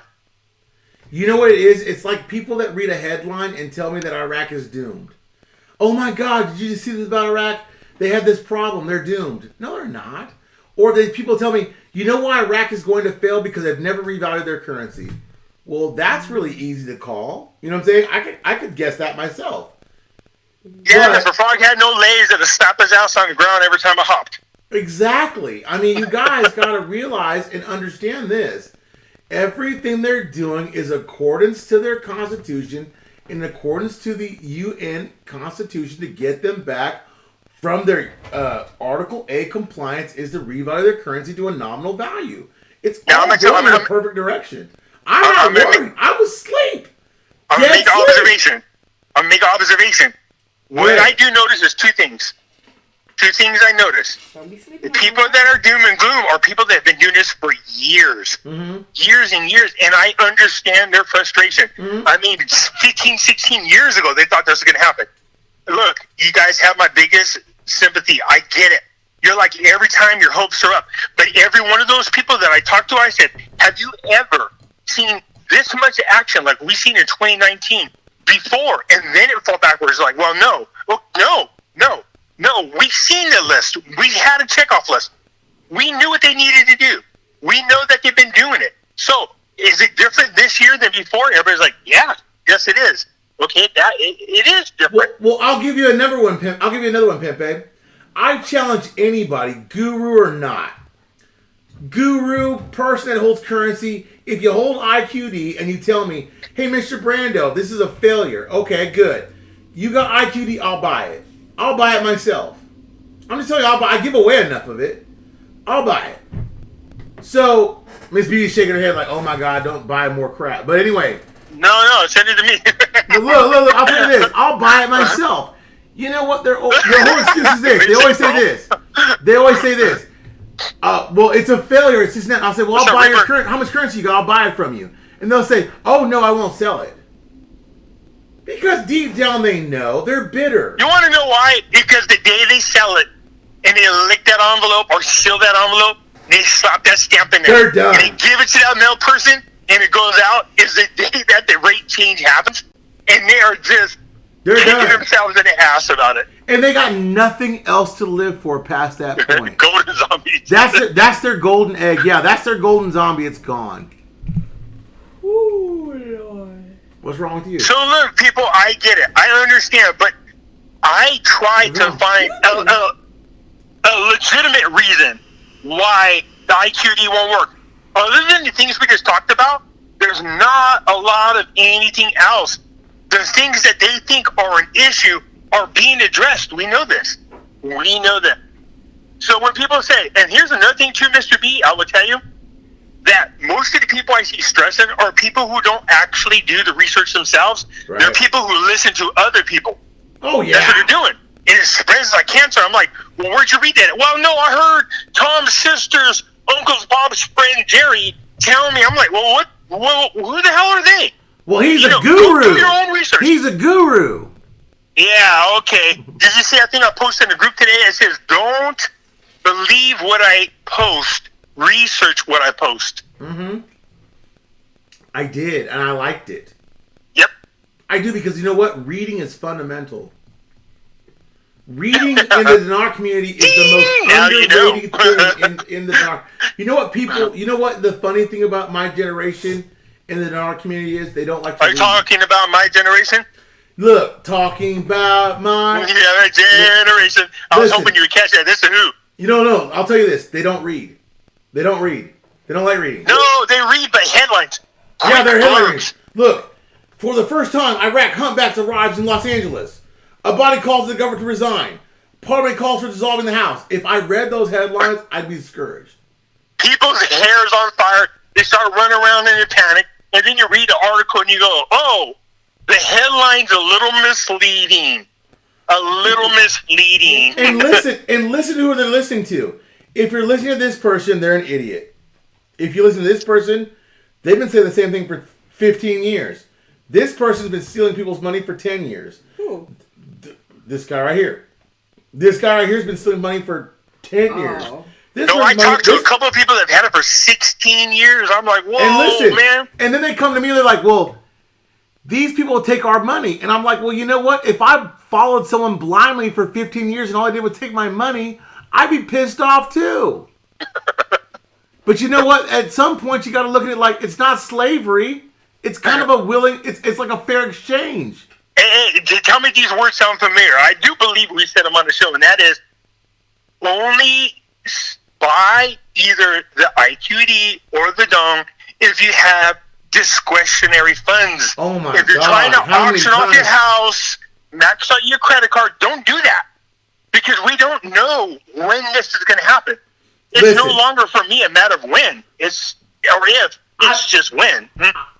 [SPEAKER 1] You know what it is? It's like people that read a headline and tell me that Iraq is doomed. Oh my God, did you see this about Iraq? They have this problem. They're doomed. No, they're not. Or people tell me, you know why Iraq is going to fail? Because they've never revalued their currency. Well, that's really easy to call. You know what I'm saying? I could guess that myself.
[SPEAKER 2] Yeah, because the frog had no legs that would slap his ass on the ground every time I hopped.
[SPEAKER 1] Exactly. I mean, you guys got to realize and understand this. Everything they're doing is accordance to their constitution, in accordance to the UN Constitution to get them back from their Article A compliance is to revalue their currency to a nominal value. It's all going in the perfect direction. I'm not worried. I was asleep.
[SPEAKER 2] I'm going to make an observation. What I do notice is two things. Two things I notice. The people that are doom and gloom are people that have been doing this for years. Mm-hmm. Years and years. And I understand their frustration. Mm-hmm. I mean, 15, 16 years ago, they thought this was going to happen. Look, you guys have my biggest sympathy. I get it. You're like, every time your hopes are up. But every one of those people that I talked to, I said, have you ever seen this much action like we've seen in 2019 before? And then it fell backwards. Like, well, no. Well, no, we've seen the list. We had a checkoff list. We knew what they needed to do. We know that they've been doing it. So, is it different this year than before? Everybody's like, yeah, yes, it is. Okay, it is different.
[SPEAKER 1] Well, I'll give you another one, Pimp. Babe. I challenge anybody, guru or not. Guru, person that holds currency, if you hold IQD and you tell me, hey, Mr. Brando, this is a failure. Okay, good. You got IQD, I'll buy it. I'll buy it myself. I'm just telling you, I give away enough of it. I'll buy it. So, Miss Beauty's shaking her head like, oh my God, don't buy more crap. But anyway.
[SPEAKER 2] No, send it to me.
[SPEAKER 1] look, I'll tell you this. I'll buy it myself. You know what? Their whole excuse is this. They always say this. Well, it's a failure. It's just not. I'll say, well, I'll buy your currency. How much currency you got? I'll buy it from you. And they'll say, oh, no, I won't sell it. Because deep down they know they're bitter.
[SPEAKER 2] You want to know why? Because the day they sell it and they lick that envelope or seal that envelope, they slap that stamp in there.
[SPEAKER 1] They're done.
[SPEAKER 2] And they give it to that mail person and it goes out is the day that the rate change happens. And they are just kicking themselves in the ass about it.
[SPEAKER 1] And they got nothing else to live for past that point.
[SPEAKER 2] Golden zombie.
[SPEAKER 1] That's their golden egg. Yeah, that's their golden zombie. It's gone. Ooh, Lord. What's wrong with you?
[SPEAKER 2] So look, people, I get it. I understand, but I try to find a legitimate reason why the IQD won't work. Other than the things we just talked about, there's not a lot of anything else. The things that they think are an issue are being addressed. We know this. We know that. So when people say, and here's another thing too, Mr. B, I will tell you, that most of the people I see stressing are people who don't actually do the research themselves. Right. They're people who listen to other people.
[SPEAKER 1] Oh, yeah.
[SPEAKER 2] That's what they're doing. And it spreads like cancer. I'm like, well, where'd you read that? Well, no, I heard Tom's sister's uncle's Bob's friend Jerry tell me. I'm like, well, who the hell are they?
[SPEAKER 1] Well, he's a guru.
[SPEAKER 2] Go do your own research.
[SPEAKER 1] He's a guru.
[SPEAKER 2] Yeah, okay. Did you see that thing I posted in the group today? It says, don't believe what I post. Research what I post.
[SPEAKER 1] Mm-hmm. I did, and I liked it.
[SPEAKER 2] Yep.
[SPEAKER 1] I do, because you know what? Reading is fundamental. Reading in the Dinar community is the most underrated thing in the Dinar. You know what people? You know what the funny thing about my generation in the Dinar community is? They don't like to read.
[SPEAKER 2] Are you talking about my generation?
[SPEAKER 1] Look, talking about my
[SPEAKER 2] generation. I was hoping you would catch that. This is who?
[SPEAKER 1] No. I'll tell you this. They don't read. They don't read. They don't like reading.
[SPEAKER 2] No, they read the headlines.
[SPEAKER 1] Yeah, they're headlines. Look, for the first time, Iraq humpbacks arrives in Los Angeles. A body calls the government to resign. Parliament calls for dissolving the House. If I read those headlines, I'd be discouraged.
[SPEAKER 2] People's hair's on fire. They start running around in a panic. And then you read the article and you go, oh, the headline's a little misleading. And listen to who they're listening to. If you're listening to this person, they're an idiot. If you listen to this person, they've been saying the same thing for 15 years. This person's been stealing people's money for 10 years.
[SPEAKER 4] Who?
[SPEAKER 1] This guy right here. This guy right here has been stealing money for 10 years.
[SPEAKER 2] I talked to a couple of people that have had it for 16 years. I'm like, whoa, man.
[SPEAKER 1] And then they come to me and they're like, well, these people will take our money. And I'm like, well, you know what? If I followed someone blindly for 15 years and all I did was take my money, I'd be pissed off too. But you know what? At some point, you got to look at it like it's not slavery. It's kind of a willing, it's like a fair exchange.
[SPEAKER 2] Hey, tell me these words sound familiar. I do believe we said them on the show, and that is only buy either the IQD or the dong if you have discretionary funds.
[SPEAKER 1] Oh my God.
[SPEAKER 2] If you're trying to auction off your house, max out your credit card, don't do that. Because we don't know when this is going to happen. It's no longer for me a matter of when. It's or if. It's just when.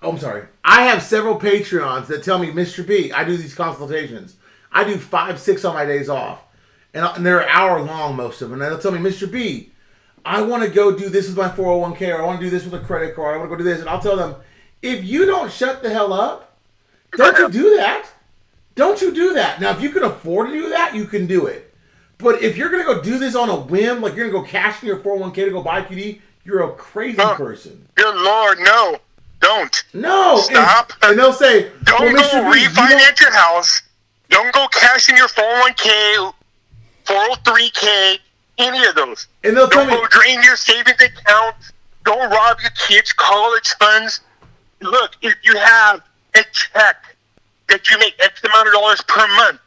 [SPEAKER 1] I'm sorry. I have several Patreons that tell me, Mr. B, I do these consultations. I do 5, 6 on my days off. And they're an hour long, most of them. And they'll tell me, Mr. B, I want to go do this with my 401k, or I want to do this with a credit card, I want to go do this. And I'll tell them, if you don't shut the hell up, don't you do that. Don't you do that. Now, if you can afford to do that, you can do it. But if you're going to go do this on a whim, like you're going to go cash in your 401k to go buy QD, you're a crazy person.
[SPEAKER 2] Good Lord, no. Don't.
[SPEAKER 1] No.
[SPEAKER 2] Stop.
[SPEAKER 1] And they'll say,
[SPEAKER 2] don't go refinance your house. Don't go cash in your 401k, 403k, any of those.
[SPEAKER 1] And they'll tell me,
[SPEAKER 2] don't go drain your savings account. Don't rob your kids' college funds. Look, if you have a check that you make X amount of dollars per month,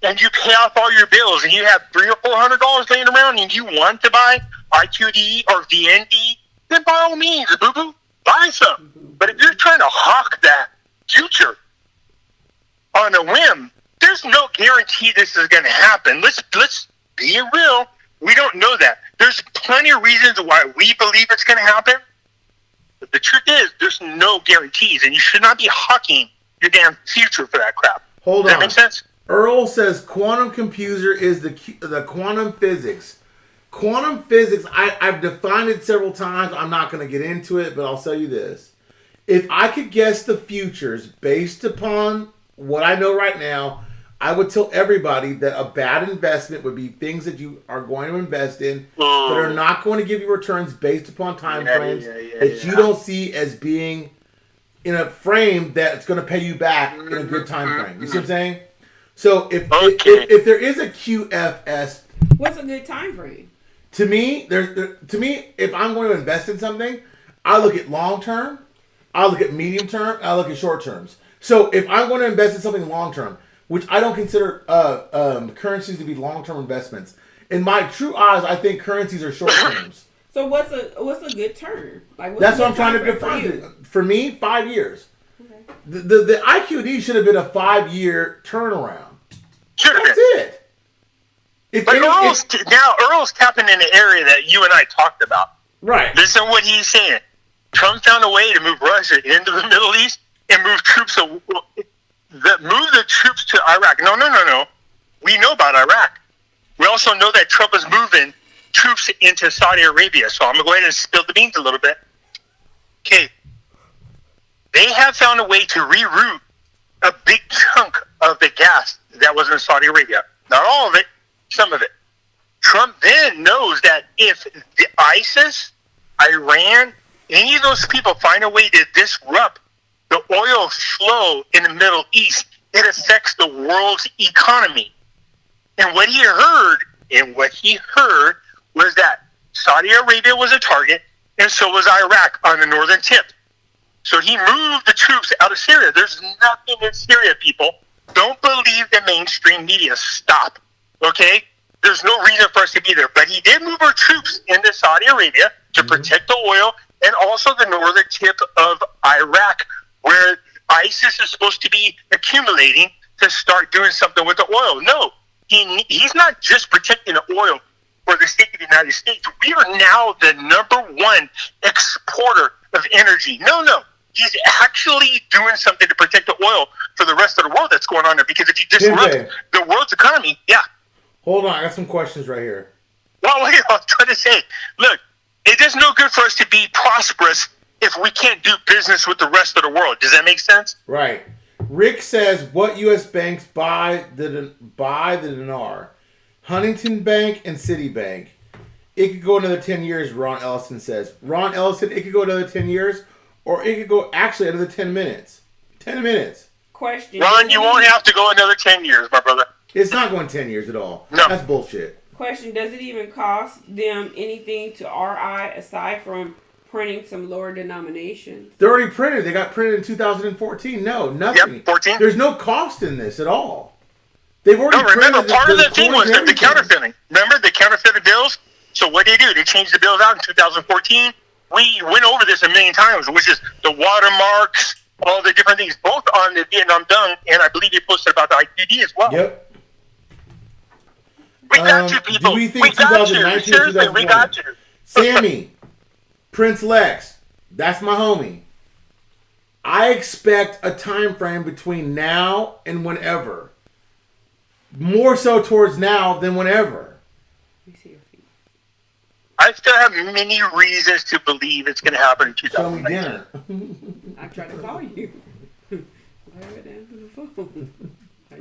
[SPEAKER 2] and you pay off all your bills, and you have $300 or $400 laying around, and you want to buy IQD or VND, then by all means, boo-boo, buy some. But if you're trying to hawk that future on a whim, there's no guarantee this is going to happen. Let's be real. We don't know that. There's plenty of reasons why we believe it's going to happen. But the truth is, there's no guarantees, and you should not be hawking your damn future for that crap.
[SPEAKER 1] Hold on.
[SPEAKER 2] Does that make sense?
[SPEAKER 1] Earl says quantum computer is the quantum physics. Quantum physics, I've defined it several times. I'm not going to get into it, but I'll tell you this. If I could guess the futures based upon what I know right now, I would tell everybody that a bad investment would be things that you are going to invest in that are not going to give you returns based upon time frames that you don't see as being in a frame that's going to pay you back in a good time frame. You see what I'm saying? So if there is a QFS,
[SPEAKER 4] what's a good time frame?
[SPEAKER 1] To me, if I'm going to invest in something, I look at long term, I look at medium term, I look at short terms. So if I'm going to invest in something long term, which I don't consider currencies to be long term investments, in my true eyes, I think currencies are short terms.
[SPEAKER 4] So what's a good term? Like
[SPEAKER 1] that's what I'm trying to define. For me, 5 years. Okay. The IQD should have been a 5-year turnaround. That's it.
[SPEAKER 2] Now Earl's tapping in an area that you and I talked about.
[SPEAKER 1] Right.
[SPEAKER 2] Listen to what he's saying. Trump found a way to move Russia into the Middle East and move the troops to Iraq. No. We know about Iraq. We also know that Trump is moving troops into Saudi Arabia. So I'm going to go ahead and spill the beans a little bit. Okay. They have found a way to reroute a big chunk of the gas that was in Saudi Arabia. Not all of it, some of it. Trump then knows that if the ISIS, Iran, any of those people find a way to disrupt the oil flow in the Middle East, it affects the world's economy. And what he heard was that Saudi Arabia was a target, and so was Iraq on the northern tip. So he moved the troops out of Syria. There's nothing in Syria, people. Don't believe the mainstream media. Stop. Okay? There's no reason for us to be there. But he did move our troops into Saudi Arabia to protect the oil and also the northern tip of Iraq, where ISIS is supposed to be accumulating to start doing something with the oil. No, he's not just protecting the oil for the sake of the United States. We are now the #1 exporter of energy. No. He's actually doing something to protect the oil for the rest of the world that's going on there. Because if you disrupt the world's economy,
[SPEAKER 1] Hold on, I got some questions right here.
[SPEAKER 2] Well, wait, I was trying to say, look, it does no good for us to be prosperous if we can't do business with the rest of the world. Does that make sense?
[SPEAKER 1] Right. Rick says, what U.S. banks buy the dinar? Huntington Bank and Citibank. It could go another 10 years, Ron Ellison says. Ron Ellison, it could go another 10 years, or it could go actually another 10 minutes. 10 minutes.
[SPEAKER 4] Question.
[SPEAKER 2] Ron, you won't have to go another 10 years, my brother.
[SPEAKER 1] It's not going 10 years at all.
[SPEAKER 2] No.
[SPEAKER 1] That's bullshit.
[SPEAKER 4] Question, does it even cost them anything to RI aside from printing some lower denominations?
[SPEAKER 1] They're already printed. They got printed in 2014. No, nothing.
[SPEAKER 2] Yep, 14.
[SPEAKER 1] There's no cost in this at all. They've already
[SPEAKER 2] remember,
[SPEAKER 1] printed
[SPEAKER 2] part of the
[SPEAKER 1] coins
[SPEAKER 2] thing was
[SPEAKER 1] and
[SPEAKER 2] the counterfeiting. Remember, the counterfeited bills? So what they do, they changed the bills out in 2014. We went over this a million times, which is the watermarks, all the different things, both on the Vietnam Dung, and I believe they posted about the IQD as well.
[SPEAKER 1] Yep.
[SPEAKER 2] We got you, people.
[SPEAKER 1] Do we think
[SPEAKER 2] We got you.
[SPEAKER 1] 2019
[SPEAKER 2] Seriously, we got you.
[SPEAKER 1] Sammy, Prince Lex, that's my homie. I expect a time frame between now and whenever. More so towards now than whenever.
[SPEAKER 4] Let me see your feet.
[SPEAKER 2] I still have many reasons to believe it's going to happen in
[SPEAKER 1] Show me
[SPEAKER 2] 2019.
[SPEAKER 1] dinner.
[SPEAKER 4] I tried to call you. I went down to the phone.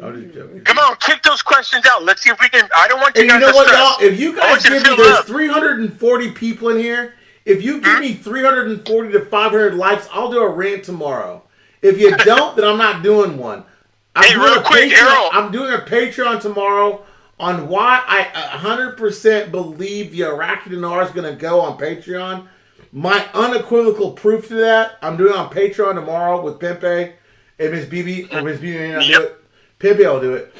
[SPEAKER 1] I'm just joking.
[SPEAKER 2] Come on, kick those questions out. Let's see if we can. I don't want you
[SPEAKER 1] And you
[SPEAKER 2] guys
[SPEAKER 1] know
[SPEAKER 2] to
[SPEAKER 1] what,
[SPEAKER 2] stress.
[SPEAKER 1] y'all? If you
[SPEAKER 2] I
[SPEAKER 1] guys
[SPEAKER 2] want you to
[SPEAKER 1] give me,
[SPEAKER 2] feel
[SPEAKER 1] there's
[SPEAKER 2] love.
[SPEAKER 1] 340 people in here. If you give me 340 to 500 likes, I'll do a rant tomorrow. If you don't, then I'm not doing one.
[SPEAKER 2] Hey, real quick, Errol.
[SPEAKER 1] I'm doing a Patreon tomorrow on why I 100% believe the Iraqi Dinar is going to go on Patreon. My unequivocal proof to that, I'm doing on Patreon tomorrow with Pempe and Miss BB. Or Miss BB may not do it. Pempe will do it.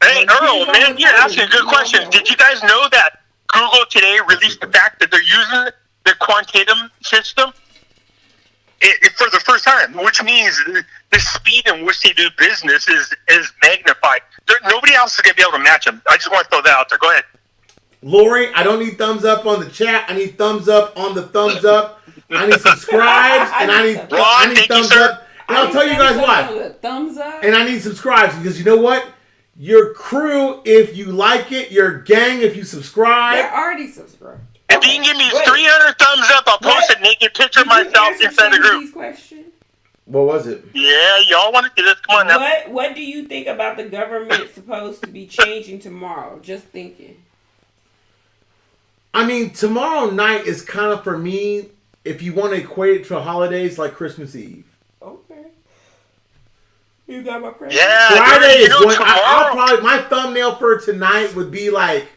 [SPEAKER 2] Hey, Earl, man, you're asking good questions. Did you guys know that Google today released the fact that they're using the quantum system for the first time, which means the speed in which they do business is magnified. Nobody else is going to be able to match them. I just want to throw that out there. Go ahead.
[SPEAKER 1] Lori, I don't need thumbs up on the chat. I need thumbs up on the thumbs up. I need subscribes, and I need
[SPEAKER 2] thank you,
[SPEAKER 1] thumbs
[SPEAKER 2] sir.
[SPEAKER 1] up. And I'll tell you guys why.
[SPEAKER 4] Thumbs up.
[SPEAKER 1] And I need subscribes because you know what? Your crew, if you like it, your gang, if you subscribe.
[SPEAKER 4] They're already subscribed.
[SPEAKER 2] If you can give me 300 thumbs up, I'll post a naked picture of myself inside the group.
[SPEAKER 4] Question?
[SPEAKER 1] What was it?
[SPEAKER 2] Yeah, y'all want to do this? Come on now.
[SPEAKER 4] What do you think about the government supposed to be changing tomorrow? Just thinking.
[SPEAKER 1] I mean, tomorrow night is kind of, for me, if you want to equate it to holidays, like Christmas Eve.
[SPEAKER 4] Okay. You got my present.
[SPEAKER 2] Yeah,
[SPEAKER 1] Friday is when
[SPEAKER 2] tomorrow.
[SPEAKER 1] I'll probably, my thumbnail for tonight would be like,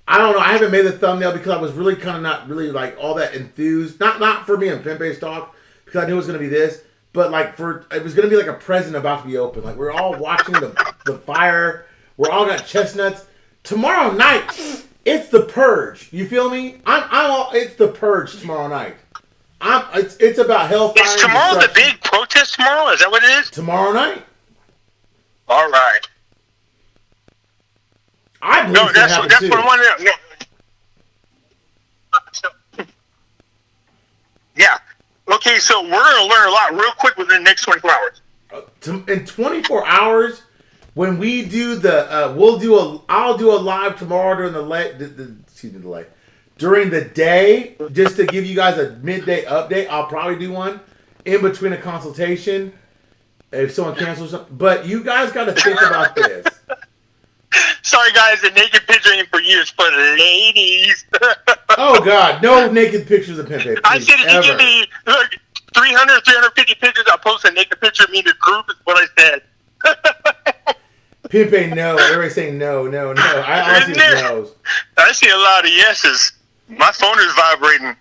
[SPEAKER 1] I don't know, I haven't made the thumbnail because I was really kind of not really like all that enthused. Not for me and Pempe's talk, because I knew it was going to be this, but like it was going to be like a present about to be opened. Like we're all watching the fire. We're all got chestnuts. Tomorrow night, it's the purge. You feel me? It's the purge tomorrow night. It's about hellfire.
[SPEAKER 2] Is tomorrow the big protest tomorrow? Is that what it is?
[SPEAKER 1] Tomorrow night.
[SPEAKER 2] All right.
[SPEAKER 1] I believe
[SPEAKER 2] No, that's
[SPEAKER 1] happen
[SPEAKER 2] what
[SPEAKER 1] too.
[SPEAKER 2] I wanted to know. Yeah. Okay, so we're going to learn a lot real quick within the next 24 hours.
[SPEAKER 1] In 24 hours, when we do I'll do a live tomorrow during during the day, just to give you guys a midday update. I'll probably do one in between a consultation if someone cancels something. But you guys got to think about this.
[SPEAKER 2] Sorry, guys, the naked picture ain't for you. It's for ladies.
[SPEAKER 1] Oh, God. No naked pictures of Pempe.
[SPEAKER 2] I said if you give me... Look, 300 or 350 pictures, I'll post a naked picture of me in the group is what I said.
[SPEAKER 1] Pimpe, no. Everybody's saying no. I honestly knows.
[SPEAKER 2] I see a lot of yeses. My phone is vibrating.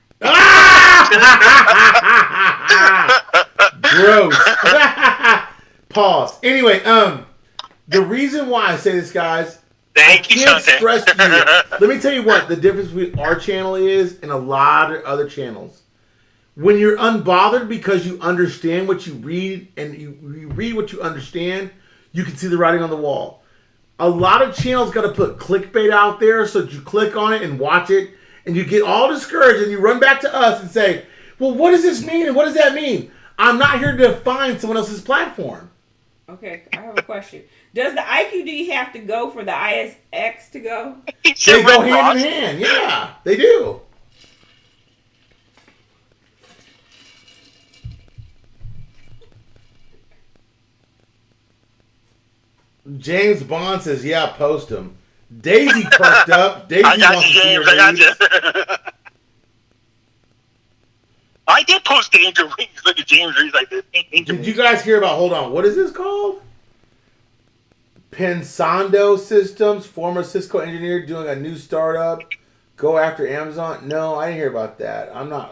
[SPEAKER 1] Gross. Pause. Anyway, the reason why I say this, guys,
[SPEAKER 2] Thank you,
[SPEAKER 1] can't
[SPEAKER 2] Shante.
[SPEAKER 1] stress to you. Let me tell you what the difference between our channel is and a lot of other channels. When you're unbothered because you understand what you read and you read what you understand, you can see the writing on the wall. A lot of channels got to put clickbait out there so that you click on it and watch it, and you get all discouraged and you run back to us and say, well, what does this mean and what does that mean? I'm not here to define someone else's platform.
[SPEAKER 4] Okay, I have a question. Does the IQD have to go for the ISX to go?
[SPEAKER 1] They go hand in hand. Yeah, they do. James Bond says, yeah, post him. Daisy perked up. Daisy
[SPEAKER 2] I got
[SPEAKER 1] wants
[SPEAKER 2] you,
[SPEAKER 1] to see
[SPEAKER 2] James.
[SPEAKER 1] your
[SPEAKER 2] I got
[SPEAKER 1] nudes.
[SPEAKER 2] you. I did post the Angel Wings. Look at James Reed's like this. Angel
[SPEAKER 1] Did you guys hear about, hold on, what is this called? Pensando Systems, former Cisco engineer doing a new startup. Go after Amazon. No, I didn't hear about that. I don't know.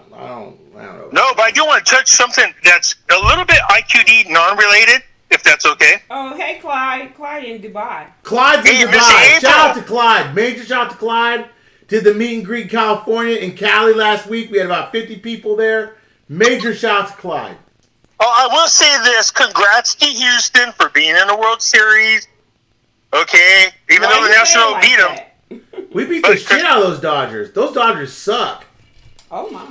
[SPEAKER 2] No, but I do want to touch something that's a little bit IQD non-related, if that's okay.
[SPEAKER 4] Oh, hey, Clyde. Clyde in Dubai.
[SPEAKER 1] Clyde's in
[SPEAKER 2] Hey,
[SPEAKER 1] Dubai.
[SPEAKER 2] Mr. April.
[SPEAKER 1] Shout out to Clyde. Major shout out to Clyde. Did the meet and greet in California in Cali last week. We had about 50 people there. Major shout out to Clyde.
[SPEAKER 2] Oh, I will say this. Congrats to Houston for being in the World Series. Okay? Even
[SPEAKER 4] Why
[SPEAKER 2] though the
[SPEAKER 4] you
[SPEAKER 2] National
[SPEAKER 4] saying
[SPEAKER 2] beat them.
[SPEAKER 4] that?
[SPEAKER 1] We beat the shit out of those Dodgers. Those Dodgers suck.
[SPEAKER 4] Oh, my.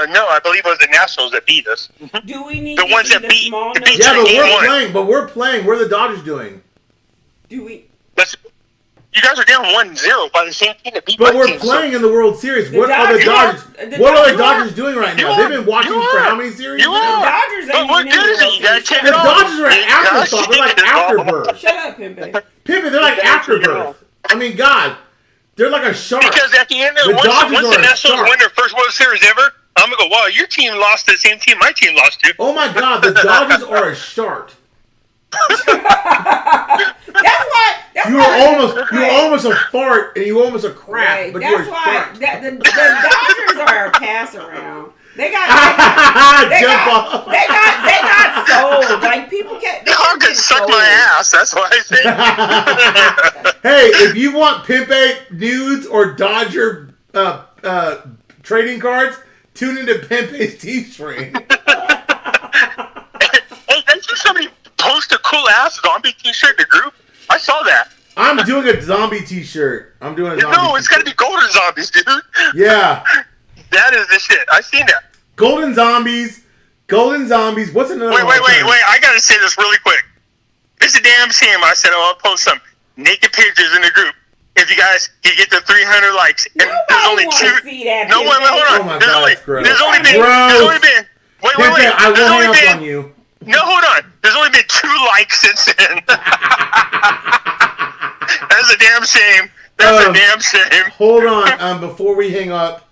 [SPEAKER 2] No, I believe it was the Nationals that beat us.
[SPEAKER 4] Do we need
[SPEAKER 2] The
[SPEAKER 4] to
[SPEAKER 2] ones
[SPEAKER 4] see
[SPEAKER 2] that
[SPEAKER 4] the
[SPEAKER 2] beat-
[SPEAKER 4] small
[SPEAKER 2] that beat
[SPEAKER 4] numbers?
[SPEAKER 1] Yeah, but
[SPEAKER 2] Game
[SPEAKER 1] we're
[SPEAKER 2] one.
[SPEAKER 1] playing. What are the Dodgers doing?
[SPEAKER 4] Do we...
[SPEAKER 2] You guys are down 1-0 by the same team that beat
[SPEAKER 1] But
[SPEAKER 2] my
[SPEAKER 1] we're
[SPEAKER 2] team,
[SPEAKER 1] playing in the World Series.
[SPEAKER 4] The
[SPEAKER 1] What are the
[SPEAKER 4] Dodgers
[SPEAKER 1] Dodgers?
[SPEAKER 4] are-
[SPEAKER 1] What are the
[SPEAKER 4] you
[SPEAKER 1] Dodgers
[SPEAKER 4] are-
[SPEAKER 1] doing right
[SPEAKER 2] You
[SPEAKER 1] now?
[SPEAKER 2] are-
[SPEAKER 1] They've been watching
[SPEAKER 2] you
[SPEAKER 1] for
[SPEAKER 2] are-
[SPEAKER 1] how many series?
[SPEAKER 2] you are.
[SPEAKER 4] Dodgers
[SPEAKER 2] But
[SPEAKER 4] ain't
[SPEAKER 2] what
[SPEAKER 4] even in
[SPEAKER 2] good
[SPEAKER 4] the
[SPEAKER 2] is it?
[SPEAKER 4] World
[SPEAKER 2] You gotta
[SPEAKER 4] Series.
[SPEAKER 2] take
[SPEAKER 1] The
[SPEAKER 2] it off.
[SPEAKER 1] Dodgers are
[SPEAKER 2] You gotta
[SPEAKER 1] afterthought. They're like
[SPEAKER 2] take it off.
[SPEAKER 1] afterbirth.
[SPEAKER 4] Shut up, Pimpe.
[SPEAKER 1] Pimpin', they're like afterbirth. I mean, God, they're like a shark.
[SPEAKER 2] Because at the end of
[SPEAKER 1] The
[SPEAKER 2] once
[SPEAKER 1] Dodgers
[SPEAKER 2] the
[SPEAKER 1] are a
[SPEAKER 2] Nationals
[SPEAKER 1] shark.
[SPEAKER 2] win their first World Series ever, I'm gonna go, wow, your team lost to the same team my team lost to.
[SPEAKER 1] Oh my God, the Dodgers are a shark.
[SPEAKER 4] That's
[SPEAKER 1] You were almost a fart and you were almost a crap,
[SPEAKER 4] Right,
[SPEAKER 1] but you're
[SPEAKER 4] that's
[SPEAKER 1] a
[SPEAKER 4] why
[SPEAKER 1] shark.
[SPEAKER 4] the Dodgers are a pass around. They got
[SPEAKER 1] Jump off.
[SPEAKER 4] They got sold. Like people can't.
[SPEAKER 2] Y'all can suck my ass. That's what I think.
[SPEAKER 1] Hey, if you want Pimpe nudes or Dodger trading cards, tune into Pimpe's T-Train.
[SPEAKER 2] Hey, didn't you somebody post a cool ass zombie T-shirt in the group? I saw that.
[SPEAKER 1] I'm doing a zombie T-shirt. I'm doing a zombie
[SPEAKER 2] No, it's gotta be golden zombies, dude.
[SPEAKER 1] Yeah.
[SPEAKER 2] That is the shit. I seen that.
[SPEAKER 1] Golden zombies. What's another
[SPEAKER 2] Wait.
[SPEAKER 1] one?
[SPEAKER 2] I gotta say this really quick. It's a damn shame. I said, I'll post some naked pictures in the group. If you guys can get the 300 likes, and there's only
[SPEAKER 4] Nobody
[SPEAKER 2] two.
[SPEAKER 4] wanna see that
[SPEAKER 2] No, wait,
[SPEAKER 4] picture.
[SPEAKER 2] hold on.
[SPEAKER 1] Oh my
[SPEAKER 2] There's
[SPEAKER 1] God,
[SPEAKER 2] only,
[SPEAKER 1] it's gross.
[SPEAKER 2] there's only been.
[SPEAKER 1] Gross.
[SPEAKER 2] There's only been. Wait.
[SPEAKER 1] Pimpe, I
[SPEAKER 2] There's
[SPEAKER 1] will
[SPEAKER 2] only
[SPEAKER 1] hang
[SPEAKER 2] been.
[SPEAKER 1] up on you.
[SPEAKER 2] No, hold on. There's only been 2 likes since then. That's a damn shame. That's a damn shame.
[SPEAKER 1] Hold on, before we hang up,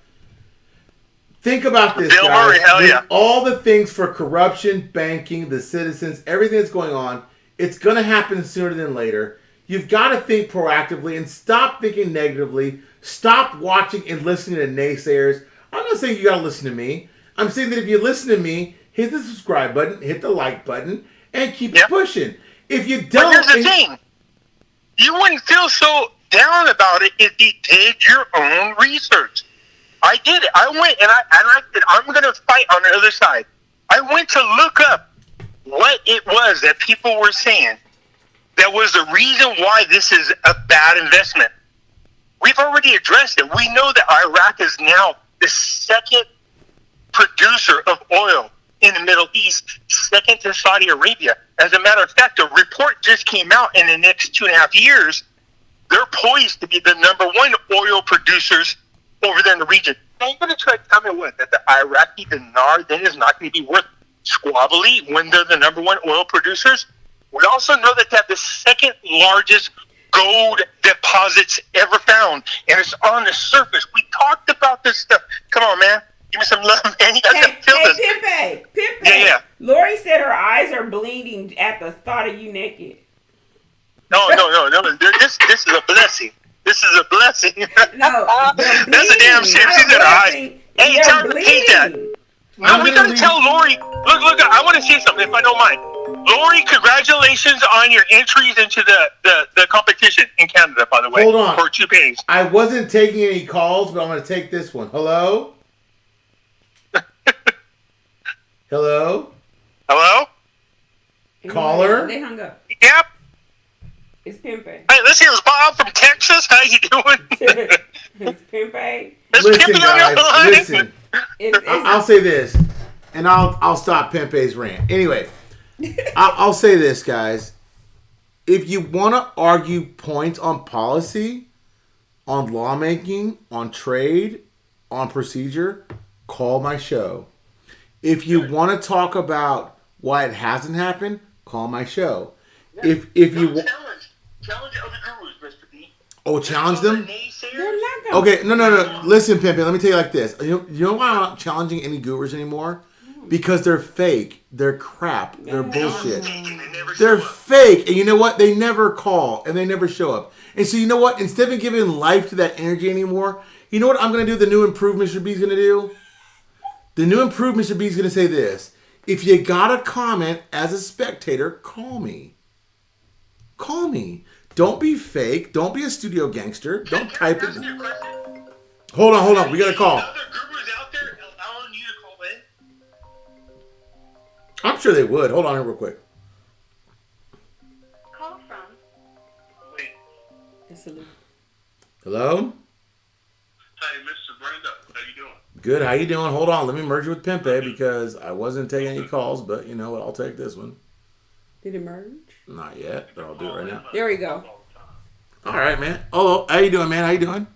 [SPEAKER 1] think about this,
[SPEAKER 2] Bill
[SPEAKER 1] guys.
[SPEAKER 2] Murray, hell
[SPEAKER 1] With
[SPEAKER 2] yeah.
[SPEAKER 1] all the things for corruption, banking, the citizens, everything that's going on, it's going to happen sooner than later. You've got to think proactively and stop thinking negatively. Stop watching and listening to naysayers. I'm not saying you got to listen to me. I'm saying that if you listen to me, hit the subscribe button, hit the like button, and keep pushing. If you don't...
[SPEAKER 2] But here's the thing. You wouldn't feel so down about it if you did your own research. I did it. I went and I said, I'm going to fight on the other side. I went to look up what it was that people were saying that was the reason why this is a bad investment. We've already addressed it. We know that Iraq is now the second producer of oil in the Middle East, second to Saudi Arabia. As a matter of fact, a report just came out in the next 2.5 years. They're poised to be the number 1 oil producers over there in the region. Now you're going to try to tell me what? That the Iraqi dinar then is not going to be worth squabbly when they're the number 1 oil producers? We also know that they have the second largest gold deposits ever found, and it's on the surface. We talked about this stuff. Come on, man. Give me some love, man. You got
[SPEAKER 4] Hey,
[SPEAKER 2] to feel this.
[SPEAKER 4] Pimpe.
[SPEAKER 2] Yeah.
[SPEAKER 4] Lori said her eyes are bleeding at the thought of you naked.
[SPEAKER 2] No. This is a blessing. This is a blessing.
[SPEAKER 4] No,
[SPEAKER 2] that's a damn shame. She said her eyes. Hey, tell Kate that. No, we gotta tell Lori. Look. I want to say something, if I don't mind. Lori, congratulations on your entries into the competition in Canada. By the way,
[SPEAKER 1] hold on.
[SPEAKER 2] For 2 pennies.
[SPEAKER 1] I wasn't taking any calls, but I'm going to take this one. Hello. Hello. Caller.
[SPEAKER 4] They hung up.
[SPEAKER 2] Yep.
[SPEAKER 4] It's Pimpe.
[SPEAKER 2] Hey, this here's Bob from Texas. How you doing?
[SPEAKER 4] It's Pimpe.
[SPEAKER 1] Listen, guys. Listen.
[SPEAKER 4] It's
[SPEAKER 1] I'll say this, and I'll stop Pempe's rant. Anyway, I'll say this, guys. If you want to argue points on policy, on lawmaking, on trade, on procedure, call my show. If you want to talk about why it hasn't happened, call my show. If you
[SPEAKER 2] challenge other gurus, Mr. B.
[SPEAKER 1] Oh, challenge them?
[SPEAKER 4] They're not gonna.
[SPEAKER 1] Okay, no. Listen, Pimpe, let me tell you like this. You know why I'm not challenging any gurus anymore? Because they're fake. They're crap. They're bullshit. They're fake. And you know what? They never call and they never show up. And so you know what? Instead of giving life to that energy anymore, you know what I'm going to do? The new improved Mr. B's going to do? The new improved Mr. B's going to say this. If you got a comment as a spectator, call me. Call me. Don't be fake. Don't be a studio gangster. Don't type it. Hold on. We got a call.
[SPEAKER 2] Other gurus out there allowing you to call in?
[SPEAKER 1] I'm sure they would. Hold on here real quick.
[SPEAKER 5] Call from.
[SPEAKER 2] Wait.
[SPEAKER 4] It's a little.
[SPEAKER 1] Hello?
[SPEAKER 2] Hey, Mr. Brando. How you doing?
[SPEAKER 1] Good. How you doing? Hold on. Let me merge with Pimpe because I wasn't taking any calls, but you know what? I'll take this one.
[SPEAKER 4] Did it merge?
[SPEAKER 1] Not yet, but I'll do it right now.
[SPEAKER 4] There we go.
[SPEAKER 1] All right, man. Hello. How you doing, man? How you doing?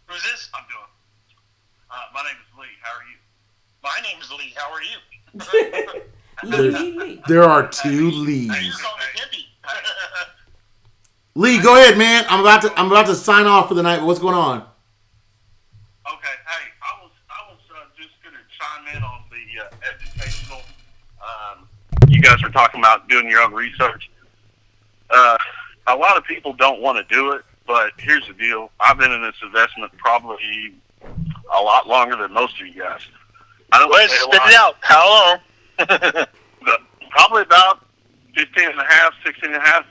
[SPEAKER 2] Who's this? I'm doing. My name is Lee. How are you? My name is Lee. How are you?
[SPEAKER 4] Lee.
[SPEAKER 1] There are two
[SPEAKER 2] Hey, you
[SPEAKER 1] Lees.
[SPEAKER 2] call me Hippie.
[SPEAKER 1] Lee, go ahead, man. I'm about to sign off for the night. But what's going on?
[SPEAKER 2] Okay. Hey, I was just going to chime in on the educational. You guys were talking about doing your own research. A lot of people don't want to do it, but here's the deal. I've been in this investment probably a lot longer than most of you guys. I don't want to say a lot.
[SPEAKER 3] Spit it out. How long?
[SPEAKER 2] But probably about 15 and a half, 16 and a half,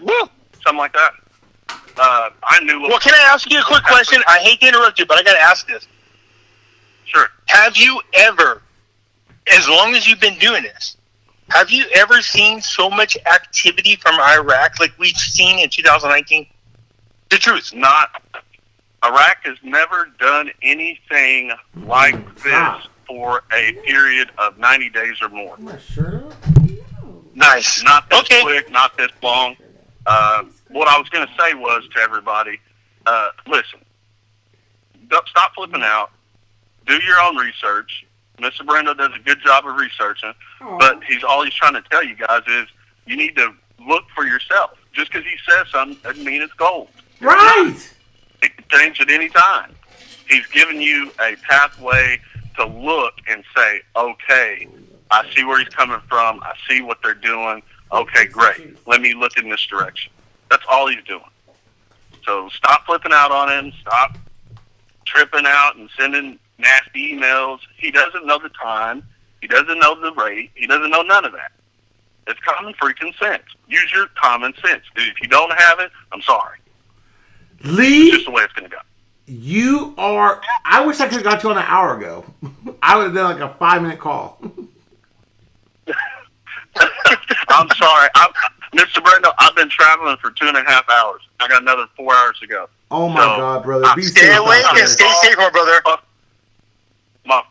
[SPEAKER 2] something like that. I knew.
[SPEAKER 3] Well, can I ask you a quick question? I hate to interrupt you, but I got to ask this.
[SPEAKER 2] Sure.
[SPEAKER 3] Have you ever, as long as you've been doing this, have you ever seen so much activity from Iraq like we've seen in 2019? The truth.
[SPEAKER 2] Not. Iraq has never done anything like this for a period of 90 days or more.
[SPEAKER 3] Nice.
[SPEAKER 2] Not this
[SPEAKER 3] Okay.
[SPEAKER 2] quick, not this long. What I was going to say was to everybody, listen, stop flipping out. Do your own research. Mr. Brando does a good job of researching, but all he's trying to tell you guys is you need to look for yourself. Just because he says something doesn't mean it's gold.
[SPEAKER 1] Right.
[SPEAKER 2] It can change at any time. He's giving you a pathway to look and say, okay, I see where he's coming from. I see what they're doing. Okay, great. Let me look in this direction. That's all he's doing. So stop flipping out on him. Stop tripping out and sending nasty emails. He doesn't know the time. He doesn't know the rate. He doesn't know none of that. It's common freaking sense. Use your common sense. Dude, if you don't have it, I'm sorry.
[SPEAKER 1] Lee,
[SPEAKER 2] It's just the way it's going to go.
[SPEAKER 1] you are. I wish I could have got you on an hour ago. I would have done like a 5-minute call.
[SPEAKER 2] I'm sorry. Mr. Brando, I've been traveling for 2.5 hours. I got another 4 hours to go.
[SPEAKER 1] Oh my God, brother! Be
[SPEAKER 3] Stay
[SPEAKER 1] safe
[SPEAKER 3] awake
[SPEAKER 1] out there.
[SPEAKER 3] and stay safe, my brother.
[SPEAKER 2] My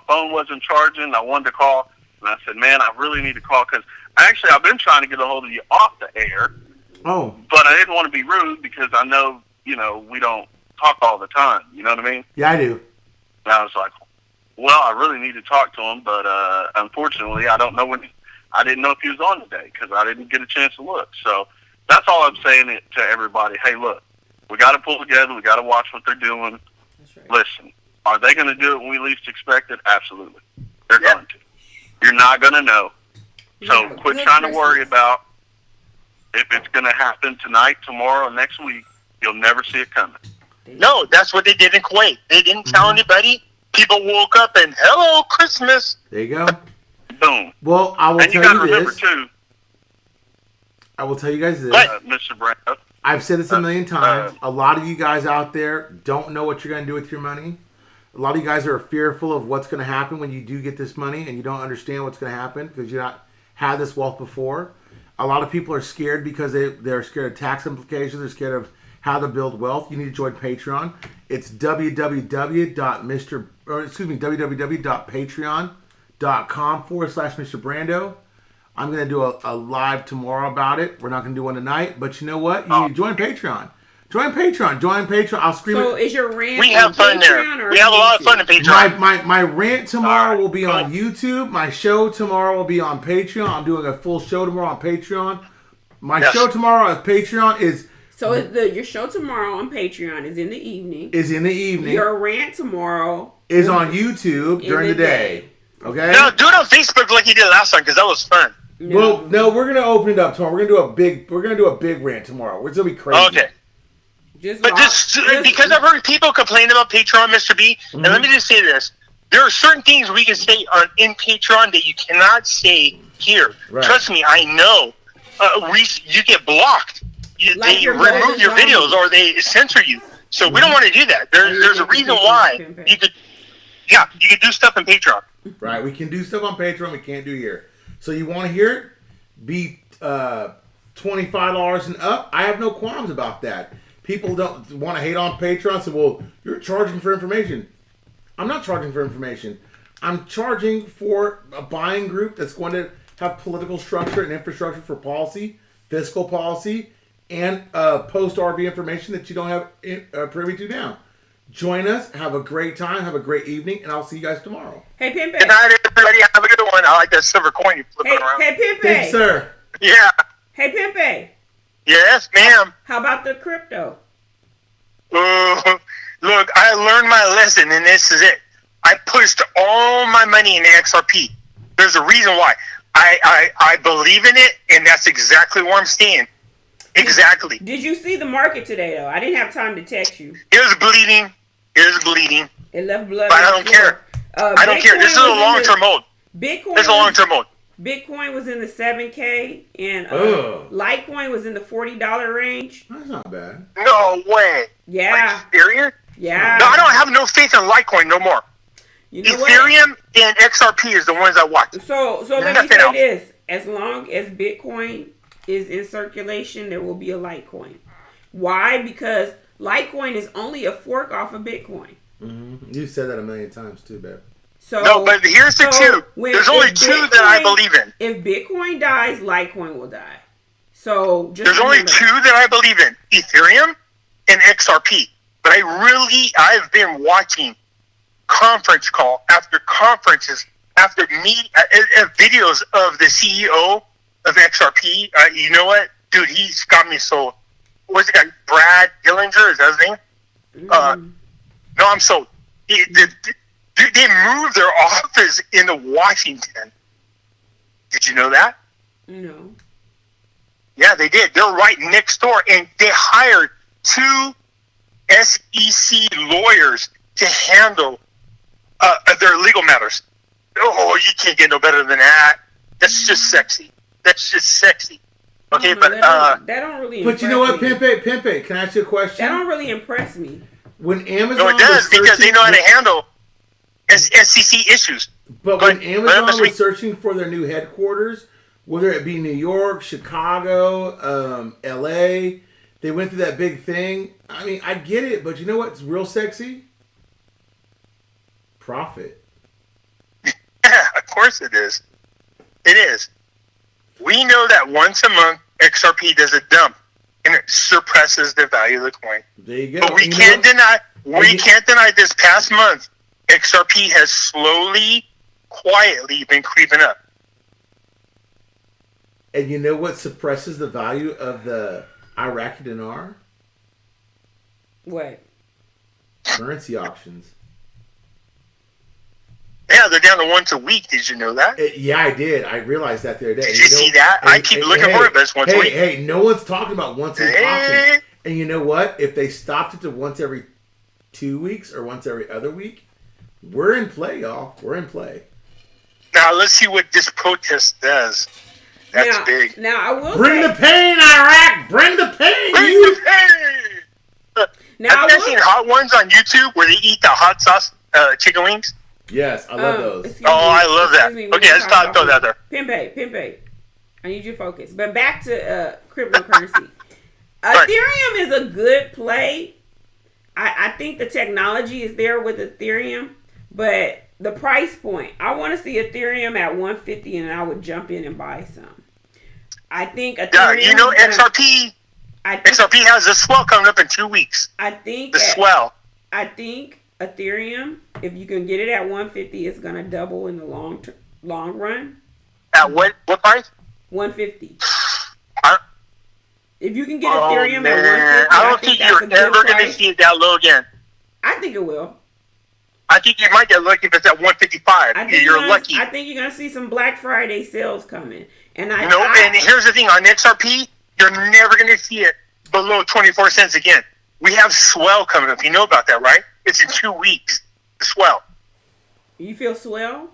[SPEAKER 2] phone wasn't charging. I wanted to call, and I said, "Man, I really need to call because I've been trying to get a hold of you off the air,
[SPEAKER 1] Oh,
[SPEAKER 2] but I didn't want to be rude because I know we don't talk all the time. You know what I mean?"
[SPEAKER 1] yeah, I do.
[SPEAKER 2] And I was like, "Well, I really need to talk to him, but unfortunately, I don't know when. I didn't know if he was on today because I didn't get a chance to look. So that's all I'm saying to everybody. Hey, look, we got to pull together. We got to watch what they're doing.
[SPEAKER 4] That's right.
[SPEAKER 2] Listen,
[SPEAKER 5] Are they going to do it when we least expect it? Absolutely. They're going to. You're not going to know. So quit trying to worry about if it's going to happen tonight, tomorrow, next week. You'll never see it coming.
[SPEAKER 3] No, that's what they did in Kuwait. They didn't tell anybody. People woke up and, hello, Christmas.
[SPEAKER 1] There you go.
[SPEAKER 5] Boom.
[SPEAKER 1] Well, I will
[SPEAKER 5] And you
[SPEAKER 1] tell
[SPEAKER 5] got to
[SPEAKER 1] you
[SPEAKER 5] remember,
[SPEAKER 1] this.
[SPEAKER 5] too,
[SPEAKER 1] I will tell you guys this.
[SPEAKER 5] Mr. Brando.
[SPEAKER 1] I've said this a million times. A lot of you guys out there don't know what you're going to do with your money. A lot of you guys are fearful of what's going to happen when you do get this money, and you don't understand what's going to happen because you not had this wealth before. A lot of people are scared because they're scared of tax implications. They're scared of how to build wealth. You need to join Patreon. It's www.patreon.com/Mr. Brando. I'm going to do a live tomorrow about it. We're not going to do one tonight, but you know what? You need to join Patreon. Join Patreon. I'll scream
[SPEAKER 4] So
[SPEAKER 1] it.
[SPEAKER 4] is your rant
[SPEAKER 3] We have fun there. We have a lot of fun in Patreon.
[SPEAKER 1] My rant tomorrow will be on YouTube. My show tomorrow will be on Patreon. I'm doing a full show tomorrow on Patreon. My show tomorrow on Patreon is...
[SPEAKER 4] So your show tomorrow on Patreon is in the evening. Your rant tomorrow
[SPEAKER 1] is on YouTube during the day. Okay?
[SPEAKER 3] No, do it on Facebook like you did last time because that was fun.
[SPEAKER 4] No.
[SPEAKER 1] Well, no, we're gonna open it up tomorrow. We're gonna do a big rant tomorrow. It's gonna be crazy.
[SPEAKER 3] Okay. Because I've heard people complain about Patreon, Mr. B, and let me just say this. There are certain things we can say in Patreon that you cannot say here. Right. Trust me, I know. You get blocked. They remove your videos or they censor you. So we don't want to do that. There's a reason why you could do stuff in Patreon.
[SPEAKER 1] Right, we can do stuff on Patreon we can't do here. So you want to hear it? Be $25 and up. I have no qualms about that. People don't want to hate on Patreon. So, well, you're charging for information. I'm not charging for information. I'm charging for a buying group that's going to have political structure and infrastructure for policy, fiscal policy, and post-RV information that you don't have privy to now. Join us. Have a great time. Have a great evening. And I'll see you guys tomorrow.
[SPEAKER 4] Hey, Pimpé.
[SPEAKER 3] Good night, everybody. Have a good one. I like that silver coin you flipping around.
[SPEAKER 4] Hey, Pimpé.
[SPEAKER 1] Thanks, sir.
[SPEAKER 3] Yeah.
[SPEAKER 4] Hey, Pimpé.
[SPEAKER 3] Yes, ma'am.
[SPEAKER 4] How about the crypto?
[SPEAKER 3] Look, I learned my lesson, and this is it. I pushed all my money into XRP. There's a reason why. I believe in it, and that's exactly where I'm staying. Exactly.
[SPEAKER 4] Did you see the market today, though? I didn't have time to text you.
[SPEAKER 3] It was bleeding.
[SPEAKER 4] It left blood.
[SPEAKER 3] But I don't care. I don't care. This is a long-term hold.
[SPEAKER 4] Bitcoin.
[SPEAKER 3] This is a long-term hold.
[SPEAKER 4] Bitcoin was in the $7K, and Litecoin was in the $40 range.
[SPEAKER 1] That's not bad.
[SPEAKER 3] No way.
[SPEAKER 4] Yeah.
[SPEAKER 3] Are you serious?
[SPEAKER 4] Yeah.
[SPEAKER 3] No, I don't have no faith in Litecoin no more.
[SPEAKER 4] You know
[SPEAKER 3] Ethereum and XRP is the ones I watch.
[SPEAKER 4] So let me say this. As long as Bitcoin is in circulation, there will be a Litecoin. Why? Because Litecoin is only a fork off of Bitcoin.
[SPEAKER 1] Mm-hmm. You've said that a million times too, babe.
[SPEAKER 4] So,
[SPEAKER 3] no, but here's the two. There's only two that I believe in.
[SPEAKER 4] If Bitcoin dies, Litecoin will die. So
[SPEAKER 3] there's only two that I believe in: Ethereum and XRP. But I've been watching conference call after conferences after videos of the CEO of XRP. You know what, dude? He's got me so. What's the guy? Brad Dillinger, is that his name? No, I'm sold. They moved their office into Washington. Did you know that?
[SPEAKER 4] No.
[SPEAKER 3] Yeah, they did. They're right next door, and they hired 2 SEC lawyers to handle their legal matters. Oh, you can't get no better than that. That's just sexy. Okay, but
[SPEAKER 4] that don't really.
[SPEAKER 1] But you know what, Pimpé? Can I ask you a question?
[SPEAKER 4] That don't really impress me.
[SPEAKER 1] When Amazon,
[SPEAKER 3] no, it does because they know how to handle SEC issues.
[SPEAKER 1] But when Amazon was searching for their new headquarters, whether it be New York, Chicago, LA, they went through that big thing. I mean, I get it, but you know what's real sexy? Profit.
[SPEAKER 3] Yeah, of course it is. It is. We know that once a month, XRP does a dump, and it suppresses the value of the coin.
[SPEAKER 1] There you go.
[SPEAKER 3] But we can't deny this past month, XRP has slowly, quietly been creeping up.
[SPEAKER 1] And you know what suppresses the value of the Iraqi dinar?
[SPEAKER 4] What?
[SPEAKER 1] Currency auctions.
[SPEAKER 3] Yeah, they're down to once a week. Did you know that?
[SPEAKER 1] Yeah, I did. I realized that the other day.
[SPEAKER 3] Did you see that? I keep looking for it, but it's once a week.
[SPEAKER 1] Hey, no one's talking about once a week options. And you know what? If they stopped it to once every 2 weeks or once every other week, we're in play, y'all. We're in play.
[SPEAKER 3] Now, let's see what this protest does. That's big.
[SPEAKER 4] Now, I will
[SPEAKER 1] Bring
[SPEAKER 4] say,
[SPEAKER 1] the pain, Iraq! Bring the pain!
[SPEAKER 3] Bring the pain!
[SPEAKER 4] Now,
[SPEAKER 3] I've seen hot ones on YouTube where they eat the hot sauce chicken wings.
[SPEAKER 1] Yes, I love those.
[SPEAKER 3] I love that. Okay, let's not throw that there.
[SPEAKER 4] Pimpe. I need you to focus. But back to cryptocurrency. Ethereum is a good play. I think the technology is there with Ethereum, but the price point. I want to see Ethereum at 150, and I would jump in and buy some. I think Ethereum.
[SPEAKER 3] Yeah, you know XRP. XRP has a swell coming up in 2 weeks.
[SPEAKER 4] I think
[SPEAKER 3] the swell.
[SPEAKER 4] I think Ethereum, if you can get it at 150, it's gonna double in the long run.
[SPEAKER 3] At what price?
[SPEAKER 4] 150. If you can get Ethereum at 150,
[SPEAKER 3] I don't think you're ever going to see it that low again.
[SPEAKER 4] I think it will.
[SPEAKER 3] I think you might get lucky if it's at 155. You're lucky.
[SPEAKER 4] I think you're going to see some Black Friday sales coming. And
[SPEAKER 3] and here's the thing. On XRP, you're never going to see it below 24 cents again. We have swell coming up. You know about that, right? It's in 2 weeks. Swell.
[SPEAKER 4] You feel swell?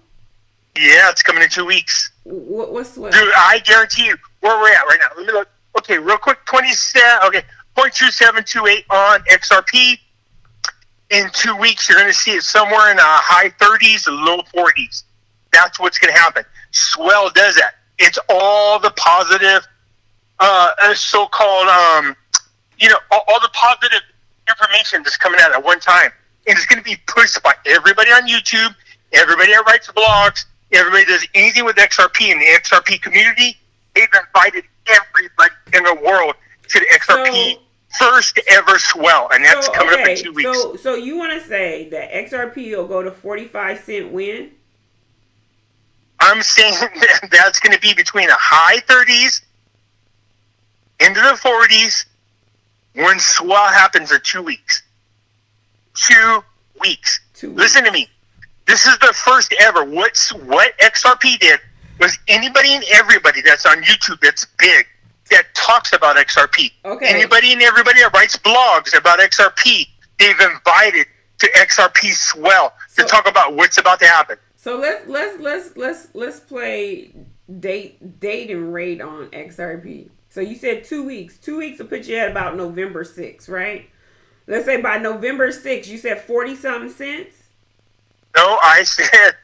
[SPEAKER 3] Yeah, it's coming in 2 weeks.
[SPEAKER 4] What's swell?
[SPEAKER 3] Dude, I guarantee you where we're at right now. Let me look. Okay, real quick, 0.2728 on XRP. In 2 weeks, you're going to see it somewhere in the high 30s, low 40s. That's what's going to happen. Swell does that. It's all the positive, so-called, all the positive information that's coming out at one time. And it's going to be pushed by everybody on YouTube, everybody that writes blogs, everybody that does anything with XRP in the XRP community. They've invited everybody in the world to the XRP first ever swell, and that's coming up in 2 weeks.
[SPEAKER 4] So you want to say that XRP will go to 45-cent when?
[SPEAKER 3] I'm saying that's going to be between the high 30s into the 40s when swell happens in 2 weeks. 2 weeks.
[SPEAKER 4] 2 weeks.
[SPEAKER 3] Listen to me. This is the first ever. What XRP did was anybody and everybody that's on YouTube that's big that talks about XRP.
[SPEAKER 4] Okay.
[SPEAKER 3] Anybody and everybody that writes blogs about XRP, they've invited to XRP swell to talk about what's about to happen.
[SPEAKER 4] So let's play date and rate on XRP. So you said 2 weeks. 2 weeks will put you at about November 6th, right? Let's say by November 6th, you said 40-something cents?
[SPEAKER 3] No, I said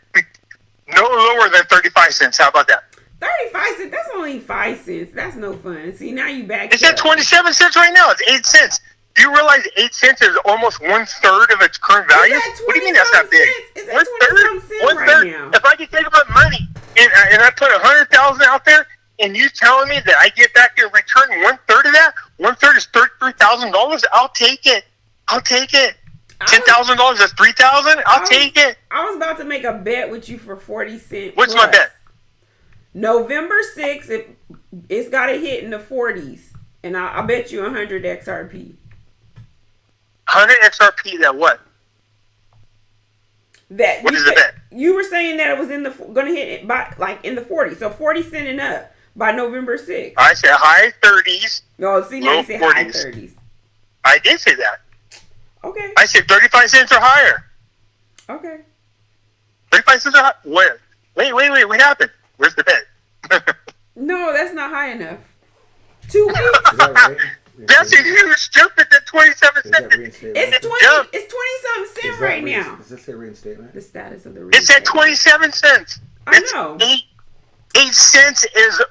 [SPEAKER 3] no lower than 35 cents. How about that?
[SPEAKER 4] 35 cents? That's only 5 cents. That's no fun. See, now you back.
[SPEAKER 3] It's at 27 cents right now. It's 8 cents. Do you realize 8 cents is almost 1/3 of its current value? What do you mean that's not big?
[SPEAKER 4] It's at 20-something cents right now.
[SPEAKER 3] If I can take my money and I put 100,000 out there, and you telling me that I get back in return 1/3 of that, 1/3 is $33,000. I'll take it. $10,000, that's $3,000. I'll take it.
[SPEAKER 4] I was about to make a bet with you for 40 cents.
[SPEAKER 3] What's my bet?
[SPEAKER 4] November 6th, it's got to hit in the 40s, and I'll bet you 100 XRP.
[SPEAKER 3] 100 XRP. That what? What is the bet?
[SPEAKER 4] You were saying that it was going to hit it by in the 40s, so 40 cent and up by November 6th.
[SPEAKER 3] I said high 30s.
[SPEAKER 4] No, see now you say high 30s.
[SPEAKER 3] I did say that.
[SPEAKER 4] Okay.
[SPEAKER 3] I said 35 cents or higher.
[SPEAKER 4] Okay.
[SPEAKER 3] 35 cents or higher. Where? Wait. What happened? Where's the bet?
[SPEAKER 4] No, that's not high enough. 2 weeks.
[SPEAKER 1] Is that right?
[SPEAKER 3] That's a huge jump at the 27 cents.
[SPEAKER 4] It's 20-something cent right now.
[SPEAKER 1] Is this a reinstatement?
[SPEAKER 4] The status of the reinstatement.
[SPEAKER 3] It's at 27 cents.
[SPEAKER 4] I know.
[SPEAKER 3] 8 cents is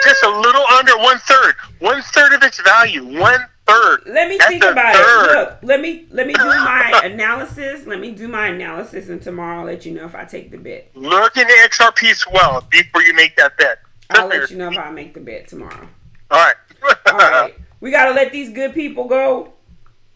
[SPEAKER 3] just a little under 1/3. 1/3 of its value. 1/3.
[SPEAKER 4] Let me think about it. Look, let me do my analysis. And tomorrow I'll let you know if I take the bet.
[SPEAKER 3] Look into XRP swell before you make that bet.
[SPEAKER 4] I'll let you know if I make the bet tomorrow.
[SPEAKER 3] All right.
[SPEAKER 4] All right. We got to let these good people go.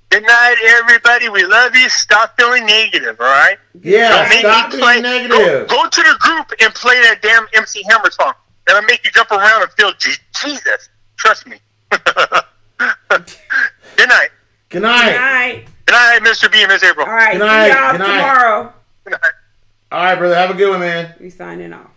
[SPEAKER 3] Good night, everybody. We love you. Stop feeling negative, all right?
[SPEAKER 1] Yeah, stop being negative.
[SPEAKER 3] Go to the group and play that damn MC Hammer song. That'll make you jump around and feel Jesus. Trust me. Good night.
[SPEAKER 1] Good night.
[SPEAKER 4] Good night.
[SPEAKER 3] Good night, Mr. B and Ms. April.
[SPEAKER 4] All right.
[SPEAKER 1] Good night.
[SPEAKER 4] See y'all
[SPEAKER 1] Good night.
[SPEAKER 4] tomorrow.
[SPEAKER 3] Good night.
[SPEAKER 1] All right, brother. Have a good one, man.
[SPEAKER 4] We signing off.